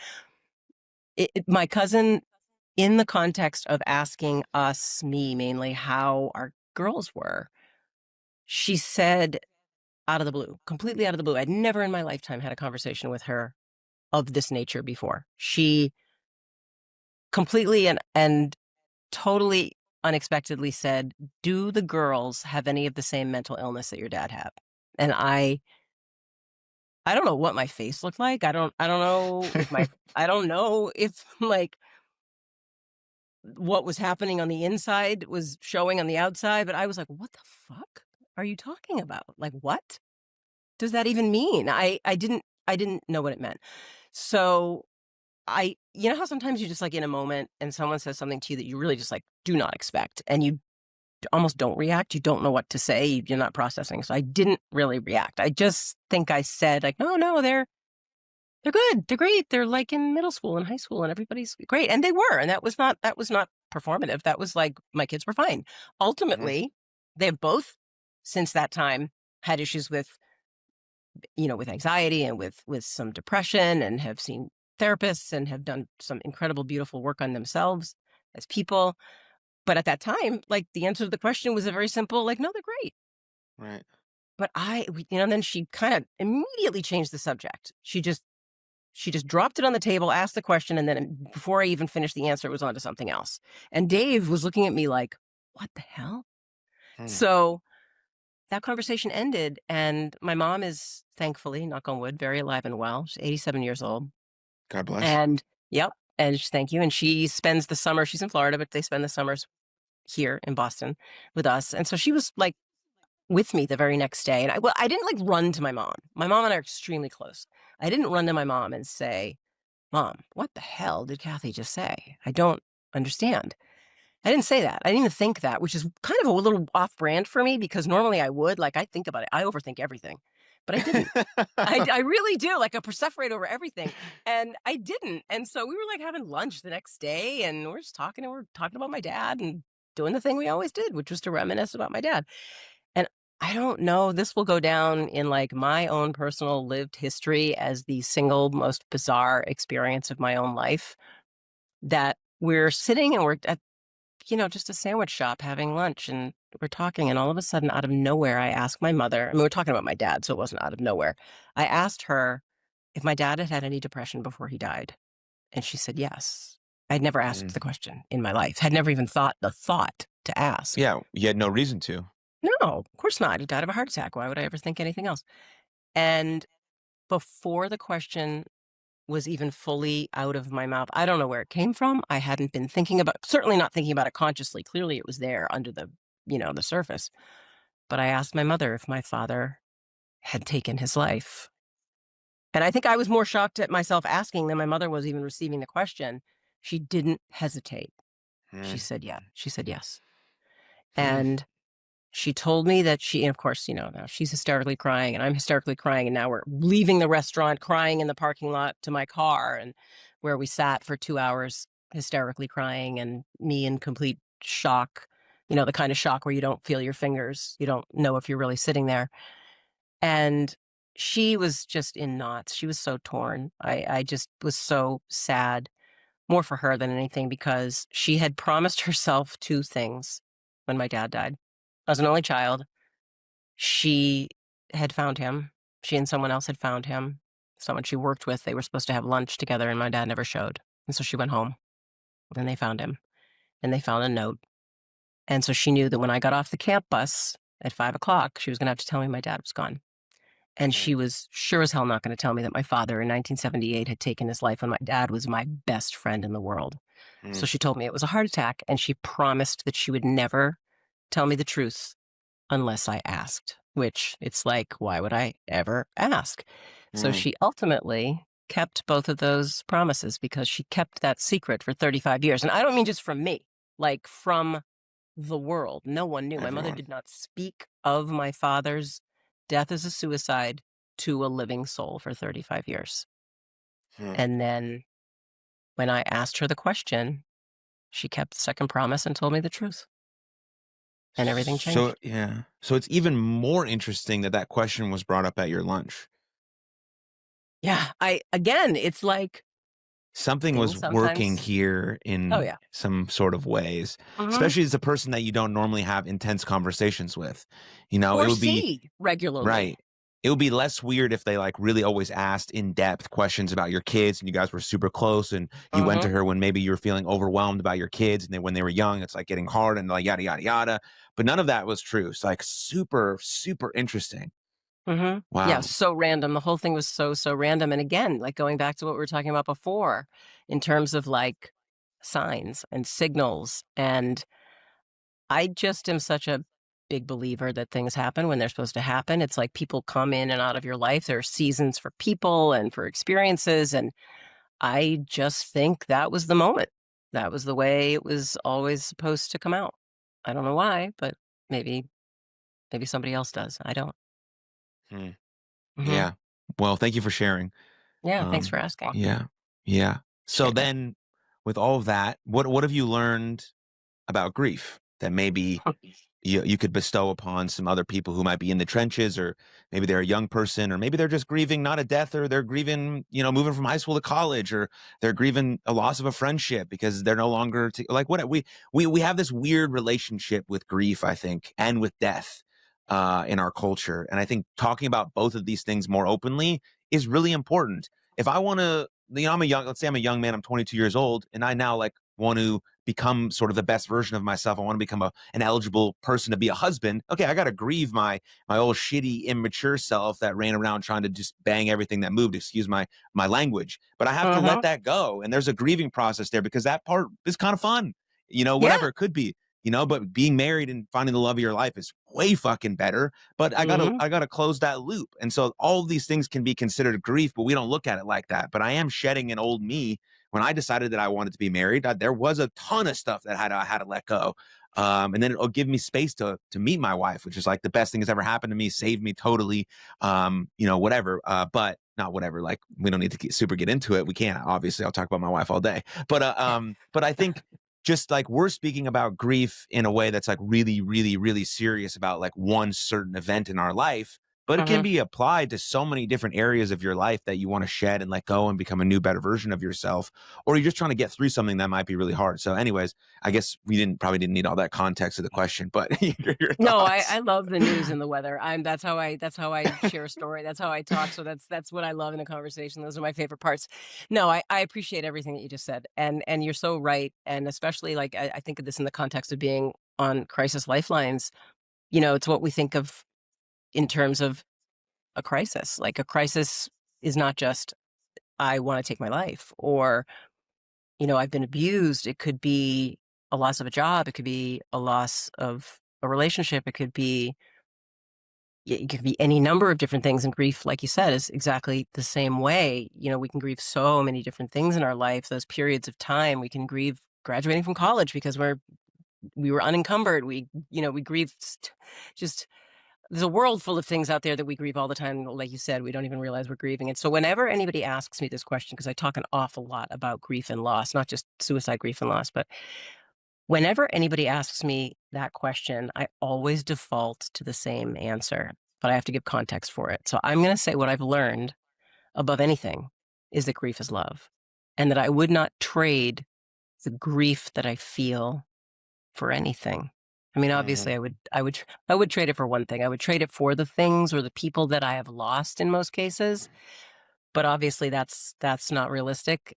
My cousin, in the context of asking us, me mainly, how our girls were, she said out of the blue, completely out of the blue, I'd never in my lifetime had a conversation with her of this nature before. She completely and totally unexpectedly said, "Do the girls have any of the same mental illness that your dad had?" And I don't know what my face looked like. I don't know if my I don't know if, like, what was happening on the inside was showing on the outside, but I was like, "What the fuck are you talking about? Like, what does that even mean?" I didn't know what it meant. So, you know how sometimes you're just, like, in a moment and someone says something to you that you really just, like, do not expect, and you almost don't react, you don't know what to say, you're not processing, so I didn't really react. I just think I said, like, "No, no, they're good. They're great. They're like in middle school and high school and everybody's great." And they were. And that was not performative. That was like my kids were fine. Mhm. Ultimately, they have both since that time had issues with, with anxiety and with some depression, and have seen therapists and have done some incredible beautiful work on themselves as people. But at that time, like, the answer to the question was a very simple, like, no, they're great. Right. But then she kind of immediately changed the subject. She just dropped it on the table, asked the question, and then before I even finished the answer, it was on to something else. And Dave was looking at me like, "What the hell?" Hmm. So that conversation ended, and my mom is, thankfully, knock on wood, very alive and well. She's 87 years old. God bless. And yep, thank you. And she spends the summer, she's in Florida, but they spend the summers here in Boston with us. And so she was like with me the very next day. And I didn't like run to my mom. My mom and I are extremely close. I didn't run to my mom and say, "Mom, what the hell did Kathy just say? I don't understand." I didn't say that. I didn't even think that, which is kind of a little off brand for me because normally I would. Like, I think about it. I overthink everything, but I didn't. I really do, like a perseverate over everything. And I didn't. And so we were like having lunch the next day, and we're just talking, and we're talking about my dad and doing the thing we always did, which was to reminisce about my dad. And I don't know, this will go down in like my own personal lived history as the single most bizarre experience of my own life, that we're sitting and we're at, just a sandwich shop having lunch, and we're talking, and all of a sudden, out of nowhere, I ask my mother, I mean, we're talking about my dad, so it wasn't out of nowhere. I asked her if my dad had had any depression before he died, and she said yes. I'd never asked Mm. the question in my life, had never even thought the thought to ask. Yeah, you had no reason to. No, of course not. He died of a heart attack. Why would I ever think anything else? And before the question was even fully out of my mouth, I don't know where it came from. I hadn't been thinking about, certainly not thinking about it consciously. Clearly, it was there under the surface. But I asked my mother if my father had taken his life. And I think I was more shocked at myself asking than my mother was even receiving the question. She didn't hesitate. She Mm. said, yeah. She said yes. Hmm. And she told me that and of course, now she's hysterically crying and I'm hysterically crying. And now we're leaving the restaurant, crying in the parking lot to my car, and where we sat for 2 hours, hysterically crying, and me in complete shock, the kind of shock where you don't feel your fingers. You don't know if you're really sitting there. And she was just in knots. She was so torn. I just was so sad, more for her than anything, because she had promised herself two things when my dad died. I was an only child. She had found him. She and someone else had found him, someone she worked with. They were supposed to have lunch together, and my dad never showed. And so she went home, and they found him, and they found a note. And so she knew that when I got off the camp bus at 5 o'clock, she was going to have to tell me my dad was gone. And Mm. she was sure as hell not going to tell me that my father in 1978 had taken his life when my dad was my best friend in the world. So Mm. she told me it was a heart attack, and she promised that she would never tell me the truth unless I asked, which it's like, why would I ever ask? So Mm. she ultimately kept both of those promises because she kept that secret for 35 years. And I don't mean just from me, like from the world. No one knew. My mother Everyone. did not speak of my father's death as a suicide to a living soul for 35 years. Hmm. And then when I asked her the question, she kept the second promise and told me the truth, and everything So changed. yeah. So it's even more interesting that that question was brought up at your lunch. Yeah, again, it's like Something was things working sometimes. here Oh, in yeah. some sort of ways, Mhm. especially as a person that you don't normally have intense conversations with. It Or would be see regularly. right. It would be less weird if they like really always asked in-depth questions about your kids and you guys were super close and you went to Mhm, her when maybe you were feeling overwhelmed about your kids and then when they were young, it's like getting hard and like yada yada yada. But none of that was true. It's like super, super interesting. mhm. Yeah, Wow. so random. The whole thing was so, so random, and again, like, going back to what we were talking about before in terms of, like, signs and signals, and I just am such a big believer that things happen when they're supposed to happen. It's like people come in and out of your life. There are seasons for people and for experiences, and I just think that was the moment. That was the way it was always supposed to come out. I don't know why, but maybe somebody else does. I don't. Hmm. Mhm. Yeah. Well, thank you for sharing. Yeah, thanks Um, for asking. yeah. Yeah. So Share. then with all of that, what have you learned about grief that maybe you could bestow upon some other people who might be in the trenches, or maybe they're a young person, or maybe they're just grieving not a death, or they're grieving moving from high school to college, or they're grieving a loss of a friendship because they're no longer like what we have this weird relationship with grief, I think, and with death in our culture, and I think talking about both of these things more openly is really important. If I want to, let's say I'm a young man, I'm 22 years old, and I now like want to become sort of the best version of myself. I want to become an eligible person to be a husband. Okay, I got to grieve my old shitty immature self that ran around trying to just bang everything that moved. Excuse my language, but I have to let Mhm. that go. And there's a grieving process there because that part is kind of fun. Yeah. Whatever it could be. But being married and finding the love of your life is way fucking better. But I gotta Mhm. I gotta close that loop. And so all of these things can be considered grief, but we don't look at it like that. But I am shedding an old me when I decided that I wanted to be married. There was a ton of stuff that I had to let go. And then it'll give me space to meet my wife, which is like the best thing that's ever happened to me, saved me totally. Whatever. But not whatever. Like we don't need to get into it. We can't. Obviously, I'll talk about my wife all day. But I think just like we're speaking about grief in a way that's like really, really, really serious about like one certain event in our life, but it can Mhm. be applied to so many different areas of your life that you want to shed and let go and become a new, better version of yourself, or you're just trying to get through something that might be really hard. So, anyways, I guess we probably didn't need all that context of the question, but your No, I thoughts. love the news and the weather. That's how I share a story. That's how I talk. So that's what I love in a conversation. Those are my favorite parts. No, I appreciate everything that you just said. And you're so right. And especially like I think of this in the context of being on crisis lifelines. It's what we think of in terms of a crisis. Like a crisis is not just I want to take my life or, I've been abused. It could be a loss of a job. It could be a loss of a relationship. It could be any number of different things. And grief, like you said, is exactly the same way. We can grieve so many different things in our life. Those periods of time, we can grieve graduating from college because we were unencumbered. We grieve just there's a world full of things out there that we grieve all the time. Like you said, we don't even realize we're grieving. And so whenever anybody asks me this question, because I talk an awful lot about grief and loss, not just suicide grief and loss, but whenever anybody asks me that question, I always default to the same answer, but I have to give context for it. So I'm going to say what I've learned above anything is that grief is love, and that I would not trade the grief that I feel for anything. I mean, Mhm. obviously, I would trade it for one thing. I would trade it for the things or the people that I have lost in most cases. But obviously, that's not realistic.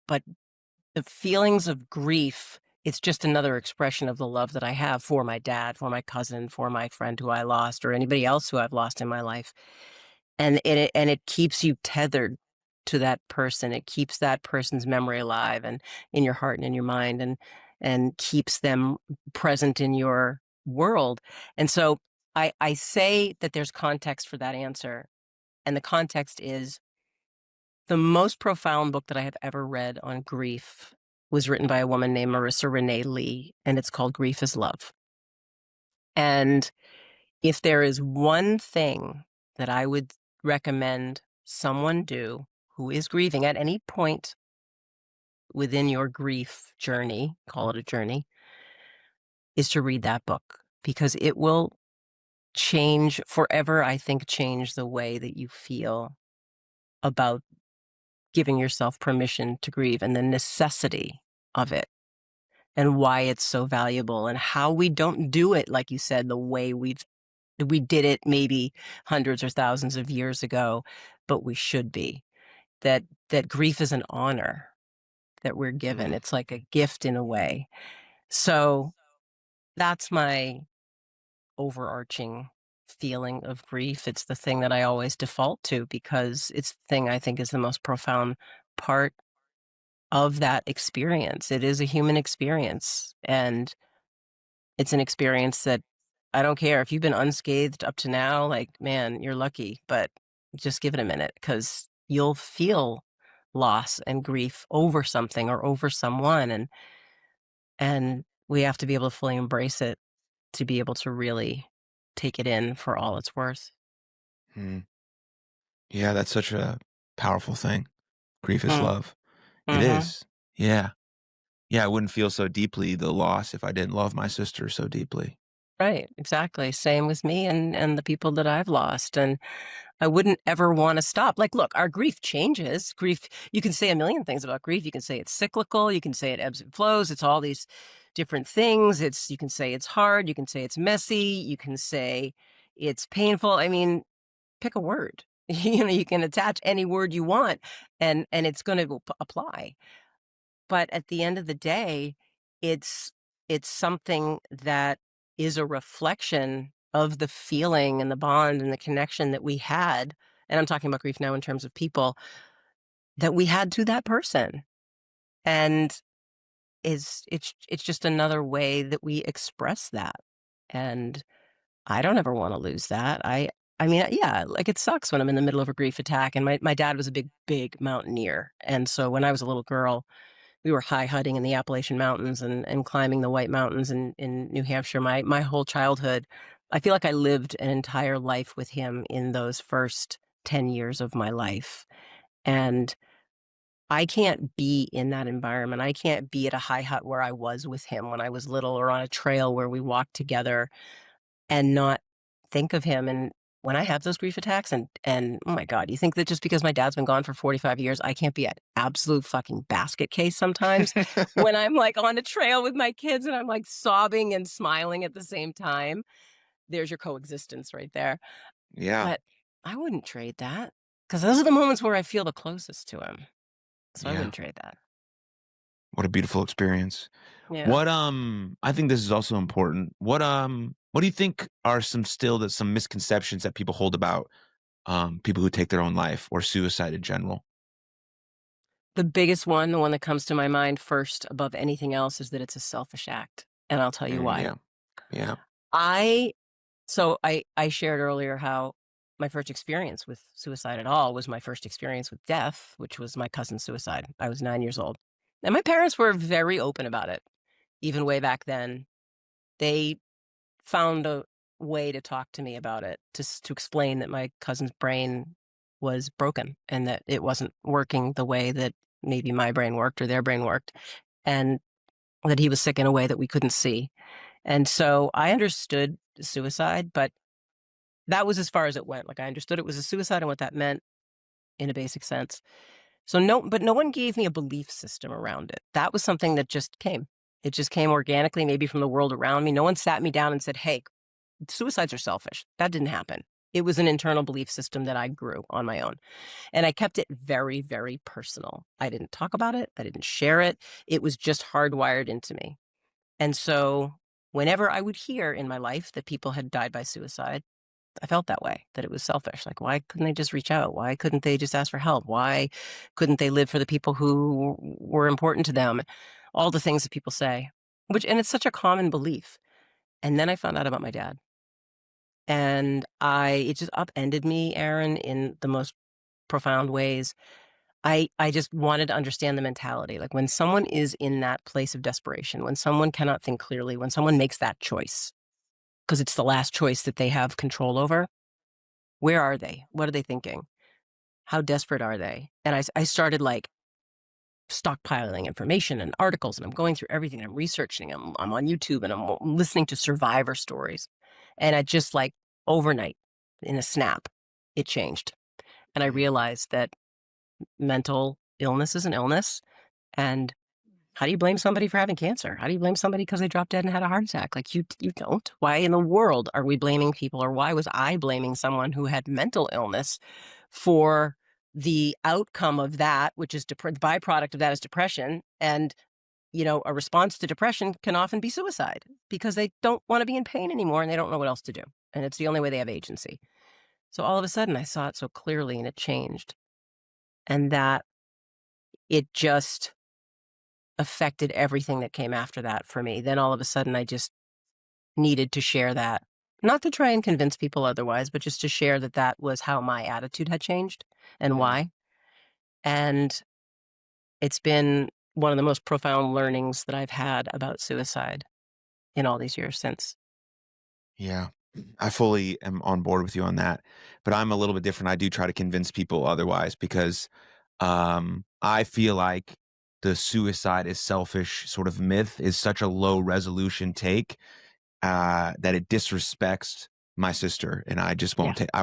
But the feelings of grief, it's just another expression of the love that I have for my dad, for my cousin, for my friend who I lost, or anybody else who I've lost in my life. And it keeps you tethered to that person. It keeps that person's memory alive and in your heart and in your mind, and keeps them present in your world. And so I say that there's context for that answer. And the context is the most profound book that I have ever read on grief was written by a woman named Marissa Renee Lee, and it's called Grief is Love. And if there is one thing that I would recommend someone do who is grieving at any point within your grief journey, call it a journey, is to read that book because it will change forever, I think, change the way that you feel about giving yourself permission to grieve and the necessity of it and why it's so valuable and how we don't do it, like you said, the way we did it maybe hundreds or thousands of years ago, but we should be. That grief is an honor that we're given. Mm, It's like a gift in a way. So that's my overarching feeling of grief. It's the thing that I always default to because it's the thing I think is the most profound part of that experience. It is a human experience, and it's an experience that I don't care if you've been unscathed up to now, like, man, you're lucky, but just give it a minute because you'll feel loss and grief over something or over someone, and we have to be able to fully embrace it to be able to really take it in for all it's worth. mm. Yeah, that's such a powerful thing. Grief is Mm, love. It mhm. is. Yeah. Yeah, I wouldn't feel so deeply the loss if I didn't love my sister so deeply. Right, exactly. Same with me and the people that I've lost, and I wouldn't ever wanna stop. Like, look, our grief changes. Grief you can say a million things about grief. You can say it's cyclical, you can say it ebbs and flows, it's all these different things. You can say it's hard, you can say it's messy, you can say it's painful. I mean, pick a word. You can attach any word you want, and it's gonna apply. But at the end of the day, it's it's something that is a reflection of the feeling and the bond and the connection that we had, and I'm talking about grief now in terms of people, that we had to that person. And it's just another way that we express that. And I don't ever wanna lose that. I mean, yeah, like, it sucks when I'm in the middle of a grief attack, and my dad was a big, big mountaineer, and so when I was a little girl, we were high hunting in the Appalachian Mountains and climbing the White Mountains in New Hampshire. My whole childhood, I feel like I lived an entire life with him in those first 10 years of my life, and I can't be in that environment. I can't be at a high hut where I was with him when I was little or on a trail where we walked together and not think of him. And when I have those grief attacks and oh my god, you think that just because my dad's been gone for 45 years, I can't be an absolute fucking basket case sometimes when I'm, like, on a trail with my kids and I'm, like, sobbing and smiling at the same time. There's your coexistence right there. Yeah. But I wouldn't trade that because those are the moments where I feel the closest to him. So I Yeah. wouldn't trade that. What a beautiful experience. Yeah. What, I think this is also important. What do you think are some misconceptions that people hold about, people who take their own life or suicide in general? The biggest one, the one that comes to my mind first above anything else is that it's a selfish act, and I'll tell you Mm, why. yeah. Yeah. I I shared earlier how my first experience with suicide at all was my first experience with death, which was my cousin's suicide. I was 9 years old. And my parents were very open about it, even way back then. They found a way to talk to me about it, to explain that my cousin's brain was broken and that it wasn't working the way that maybe my brain worked or their brain worked, and that he was sick in a way that we couldn't see. And so I understood suicide, but that was as far as it went. Like, I understood it was a suicide and what that meant in a basic sense. So no one gave me a belief system around it. That was something that just came. It just came organically, maybe from the world around me. No one sat me down and said, "Hey, suicides are selfish." That didn't happen. It was an internal belief system that I grew on my own. And I kept it very, very personal. I didn't talk about it. I didn't share it. It was just hardwired into me. And so whenever I would hear in my life that people had died by suicide, I felt that way, that it was selfish. Like, why couldn't they just reach out? Why couldn't they just ask for help? Why couldn't they live for the people who were important to them? All the things that people say, and it's such a common belief. And then I found out about my dad. And it just upended me, Aaron, in the most profound ways. I just wanted to understand the mentality. Like when someone is in that place of desperation, when someone cannot think clearly, when someone makes that choice, because it's the last choice that they have control over, where are they? What are they thinking? How desperate are they? And I started like stockpiling information and articles, and I'm going through everything. I'm researching. I'm on YouTube and I'm listening to survivor stories. And I just like overnight, in a snap, it changed. And I Mm. realized that mental illness is an illness. And how do you blame somebody for having cancer? How do you blame somebody because they dropped dead and had a heart attack? Like you don't. Why in the world are we blaming people, or why was I blaming someone who had mental illness for the outcome of that, which is the byproduct of that is depression? And a response to depression can often be suicide because they don't want to be in pain anymore and they don't know what else to do. And it's the only way they have agency. So all of a sudden I saw it so clearly and it changed. And that it just affected everything that came after that for me. Then all of a sudden I just needed to share that. Not to try and convince people otherwise, but just to share that that was how my attitude had changed and Mm. why. And it's been one of the most profound learnings that I've had about suicide in all these years since. Yeah. I fully am on board with you on that, but I'm a little bit different. I do try to convince people otherwise because I feel like the suicide is selfish sort of myth is such a low resolution take that it disrespects my sister, and I just Yeah. won't take. I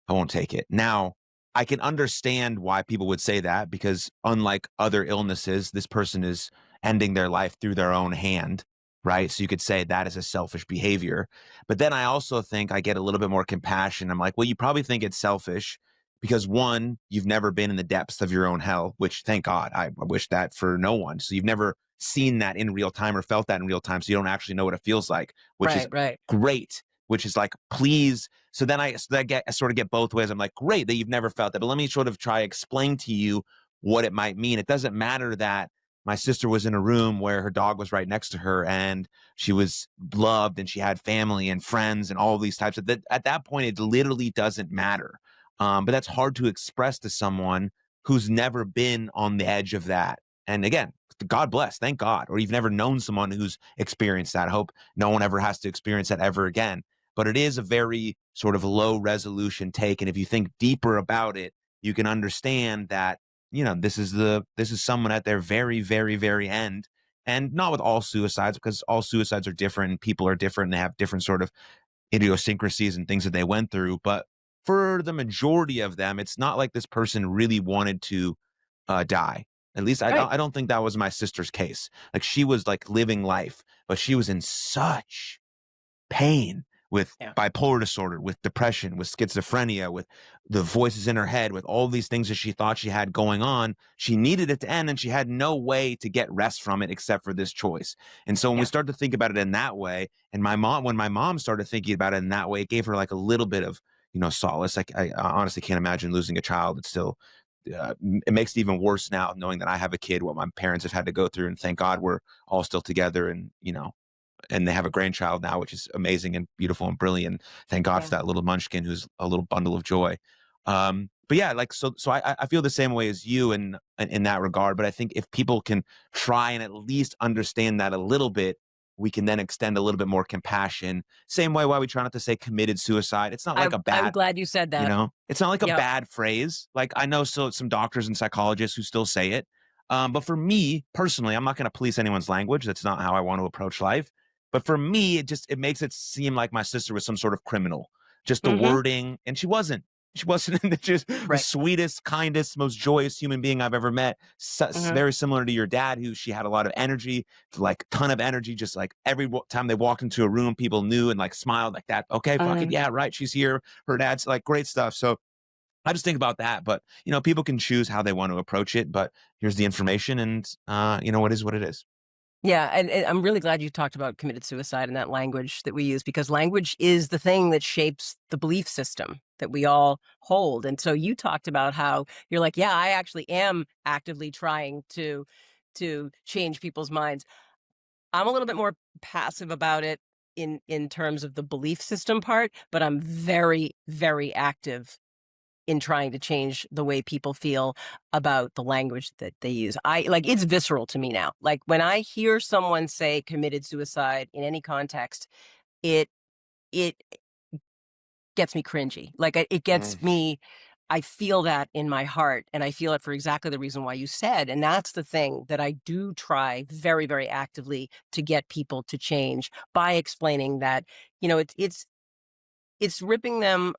won't take it. Now, I can understand why people would say that because, unlike other illnesses, this person is ending their life through their own hand, right? So you could say that is a selfish behavior. But then I also think I get a little bit more compassion. I'm like, well, you probably think it's selfish because one, you've never been in the depths of your own hell, which thank God, I wish that for no one. So you've never seen that in real time or felt that in real time. So you don't actually know what it feels like, which is Right, right, great, which is like, please. So then I sort of get both ways. I'm like, great that you've never felt that, but let me sort of try explain to you what it might mean. It doesn't matter that my sister was in a room where her dog was right next to her and she was loved and she had family and friends and all these types of that. At that point, it literally doesn't matter. But that's hard to express to someone who's never been on the edge of that. And again, God bless, thank God. Or you've never known someone who's experienced that. I hope no one ever has to experience that ever again. But it is a very sort of low resolution take. And if you think deeper about it, you can understand that, this is someone at their very, very, very end. And not with all suicides, because all suicides are different and people are different and they have different sort of idiosyncrasies and things that they went through. But for the majority of them, it's not like this person really wanted to die. At least right. I don't think that was my sister's case. Like she was like living life, but she was in such pain with Yeah, bipolar disorder, with depression, with schizophrenia, with the voices in her head, with all these things that she thought she had going on. She needed it to end and she had no way to get rest from it except for this choice. And so when we yeah. start to think about it in that way, and when my mom started thinking about it in that way, it gave her like a little bit of, solace. Like I honestly can't imagine losing a child. It's still, it makes it even worse now knowing that I have a kid, what my parents have had to go through. And thank God we're all still together and, and they have a grandchild now, which is amazing and beautiful and brilliant. Thank God for Yeah. that little munchkin who's a little bundle of joy. But yeah, like so I feel the same way as you in that regard. But I think if people can try and at least understand that a little bit, we can then extend a little bit more compassion. Same way why we try not to say committed suicide. It's not like a I'm bad, glad you said that. it's not like a Yep. bad phrase. Like I know some doctors and psychologists who still say it. But for me personally, I'm not going to police anyone's language. That's not how I want to approach life. But for me, it makes it seem like my sister was some sort of criminal. Just the Mhm. wording, and she wasn't. She wasn't just the Right. sweetest, kindest, most joyous human being I've ever met. Mhm. Very similar to your dad, who she had a lot of energy, like ton of energy. Just like every time they walked into a room, people knew and like smiled like that. Okay, fuck it, Mhm. yeah, right. She's here. Her dad's like great stuff. So I just think about that. But people can choose how they want to approach it. But here's the information, and what is what it is. Yeah, and I'm really glad you talked about committed suicide and that language that we use, because language is the thing that shapes the belief system that we all hold. And so you talked about how you're like, yeah, I actually am actively trying to change people's minds. I'm a little bit more passive about it. in terms of the belief system part, but I'm very, very active in trying to change the way people feel about the language that they use. It's visceral to me now. Like when I hear someone say committed suicide in any context, it it gets me cringy. It gets Mm. me, I feel that in my heart, and I feel it for exactly the reason why you said. And that's the thing that I do try very, very actively to get people to change by explaining that, it's ripping them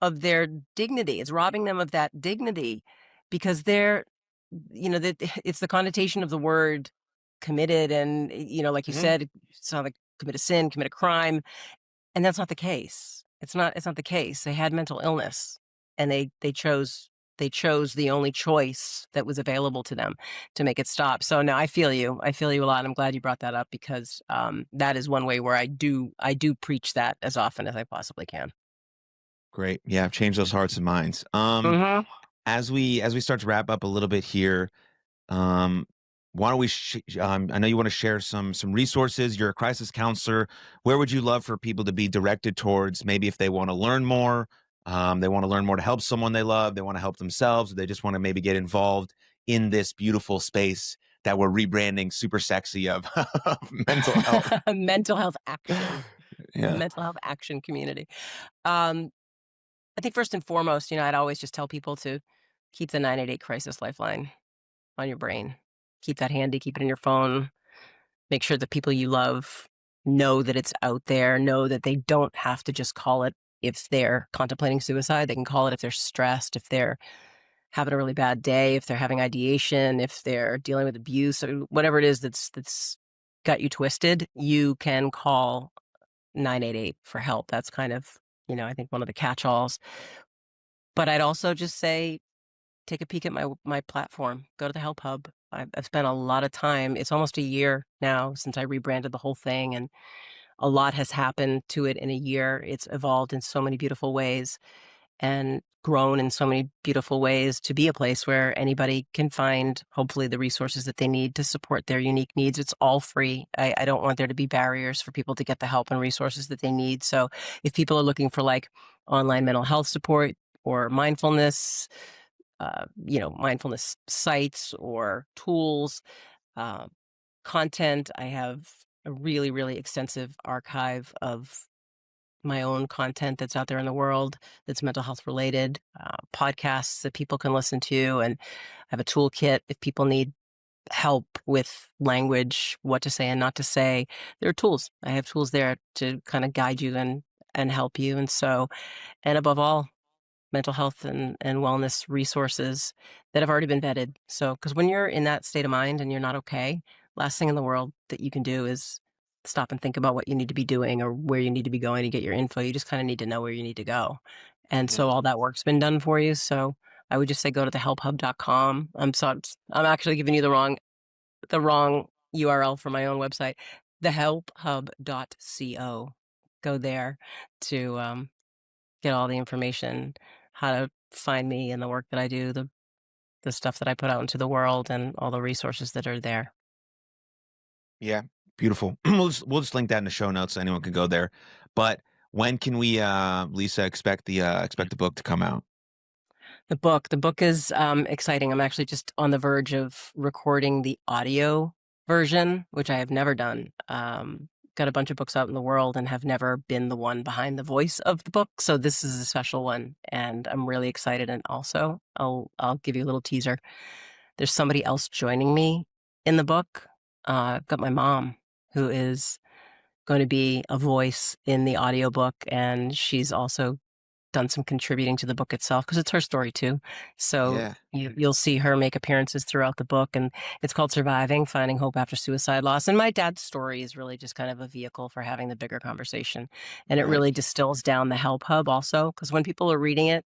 of their dignity. It's robbing them of that dignity because that it's the connotation of the word committed. And, like you Mhm. said, it's not like commit a sin, commit a crime. And that's not the case. It's not the case. They had mental illness and they chose the only choice that was available to them to make it stop. So no, I feel you. I feel you a lot. I'm glad you brought that up because that is one way where I do preach that as often as I possibly can. Great. Yeah, change those hearts and minds. Hmm. As we start to wrap up a little bit here, um, why don't we? I know you want to share some resources. You're a crisis counselor. Where would you love for people to be directed towards? Maybe if they want to learn more, they want to learn more to help someone they love. They want to help themselves. Or they just want to maybe get involved in this beautiful space that we're rebranding super sexy of, of mental health. Mental health action, the Yeah. mental health action community. Um, I think first and foremost, I'd always just tell people to keep the 988 crisis lifeline on your brain. Keep that handy, keep it in your phone. Make sure the people you love know that it's out there, know that they don't have to just call it if they're contemplating suicide. They can call it if they're stressed, if they're having a really bad day, if they're having ideation, if they're dealing with abuse, or whatever it is that's got you twisted, you can call 988 for help. That's kind of, I think one of the catch-alls. But I'd also just say take a peek at my platform. Go to the HelpHUB. I've spent a lot of time. It's almost a year now since I rebranded the whole thing, and a lot has happened to it in a year. It's evolved in so many beautiful ways and grown in so many beautiful ways to be a place where anybody can find, hopefully, the resources that they need to support their unique needs. It's all free. I don't want there to be barriers for people to get the help and resources that they need. So if people are looking for like online mental health support or mindfulness sites or tools, uh, content. I have a really, really extensive archive of my own content that's out there in the world that's mental health related, podcasts that people can listen to. And I have a toolkit if people need help with language, what to say and not to say. There are tools. I have tools there to kind of guide you and help you. And above all, mental health and wellness resources that have already been vetted. So, because when you're in that state of mind and you're not okay, last thing in the world that you can do is stop and think about what you need to be doing or where you need to be going to get your info. You just kind of need to know where you need to go. And so Mhm. all that work's been done for you. So I would just say go to the helphub.com. I'm actually giving you the wrong URL for my own website, thehelphub.co. Go there to get all the information, how to find me and the work that I do, the stuff that I put out into the world, and all the resources that are there. Yeah, beautiful. We'll just link that in the show notes so anyone can go there. But when can we, Lisa, expect the book to come out? The book is exciting. I'm actually just on the verge of recording the audio version, which I have never done. Got a bunch of books out in the world and have never been the one behind the voice of the book. So this is a special one, and I'm really excited. And also, I'll give you a little teaser. There's somebody else joining me in the book. I've got my mom, who is going to be a voice in the audiobook, and she's also done some contributing to the book itself because it's her story too. So Yeah. you'll see her make appearances throughout the book, and it's called Surviving: Finding Hope After Suicide Loss. And my dad's story is really just kind of a vehicle for having the bigger conversation, and it Right. really distills down the help hub also because when people are reading it,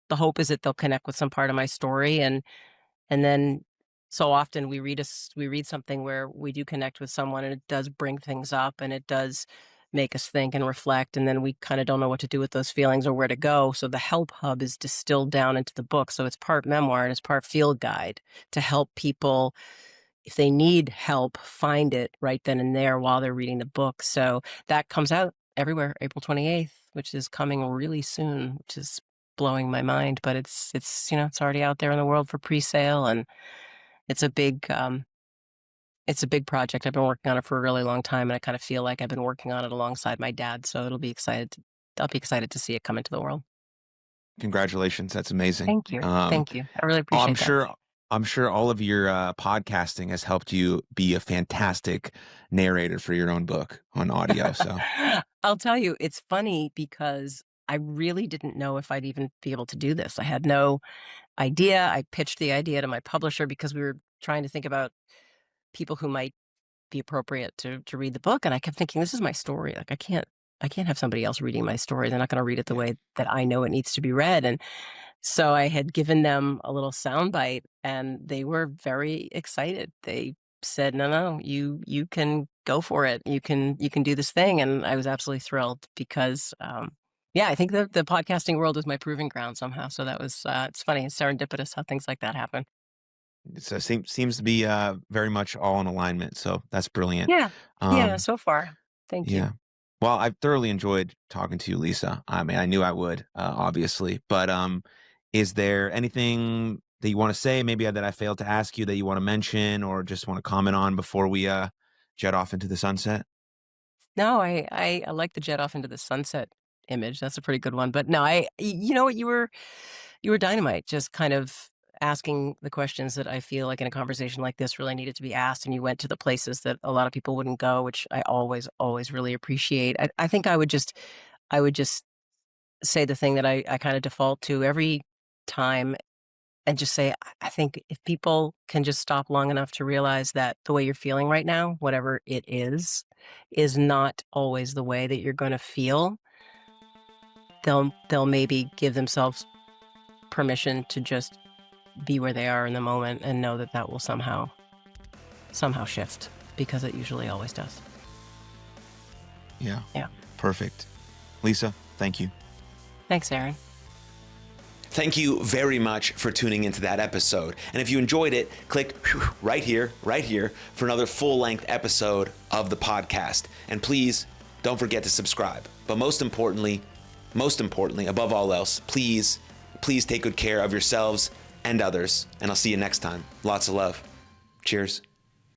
the hope is that they'll connect with some part of my story, and then so often we read something where we do connect with someone and it does bring things up and it does make us think and reflect, and then we kind of don't know what to do with those feelings or where to go. So the help hub is distilled down into the book. So it's part memoir and it's part field guide to help people if they need help, find it right then and there while they're reading the book. So that comes out everywhere, April 28th, which is coming really soon, which is blowing my mind. But it's already out there in the world for pre-sale, and it's a big project. I've been working on it for a really long time, and I kind of feel like I've been working on it alongside my dad. So I'll be excited to see it come into the world. Congratulations. That's amazing. Thank you. Thank you. I really I'm appreciate that. sure I'm sure all of your podcasting has helped you be a fantastic narrator for your own book on audio. So I'll tell you, it's funny because I really didn't know if I'd even be able to do this. I had no idea. I pitched the idea to my publisher because we were trying to think about people who might be appropriate to read the book, and I kept thinking, this is my story. Like I can't have somebody else reading my story. They're not going to read it the yeah, way that I know it needs to be read. And so I had given them a little soundbite, and they were very excited. They said, "No, you can go for it. You can do this thing." And I was absolutely thrilled because, yeah, I think the podcasting world is my proving ground somehow. So that was it's funny, it's serendipitous how things like that happen. so seems to be very much all in alignment. So that's brilliant. Yeah, yeah. Um, So far, thank you. yeah. Well, I've thoroughly enjoyed talking to you, Lisa. I mean, I knew I would, obviously. But is there anything that you want to say, maybe that I failed to ask you that you want to mention, or just want to comment on before we jet off into the sunset? No, I like the jet off into the sunset image. That's a pretty good one. But no, you know what, you were dynamite, just kind of asking the questions that I feel like in a conversation like this really needed to be asked, and you went to the places that a lot of people wouldn't go, which I always really appreciate. I think I would just say the thing that I kind of default to every time, and just say, I think if people can just stop long enough to realize that the way you're feeling right now, whatever it is not always the way that you're going to feel, they'll maybe give themselves permission to just be where they are in the moment and know that that will somehow shift, because it usually always does. Yeah. Yeah. Perfect. Lisa, thank you. Thanks, Aaron. Thank you very much for tuning into that episode. And if you enjoyed it, click right here for another full-length episode of the podcast. And please don't forget to subscribe. But most importantly, above all else, please take good care of yourselves and others. And I'll see you next time. Lots of love. Cheers.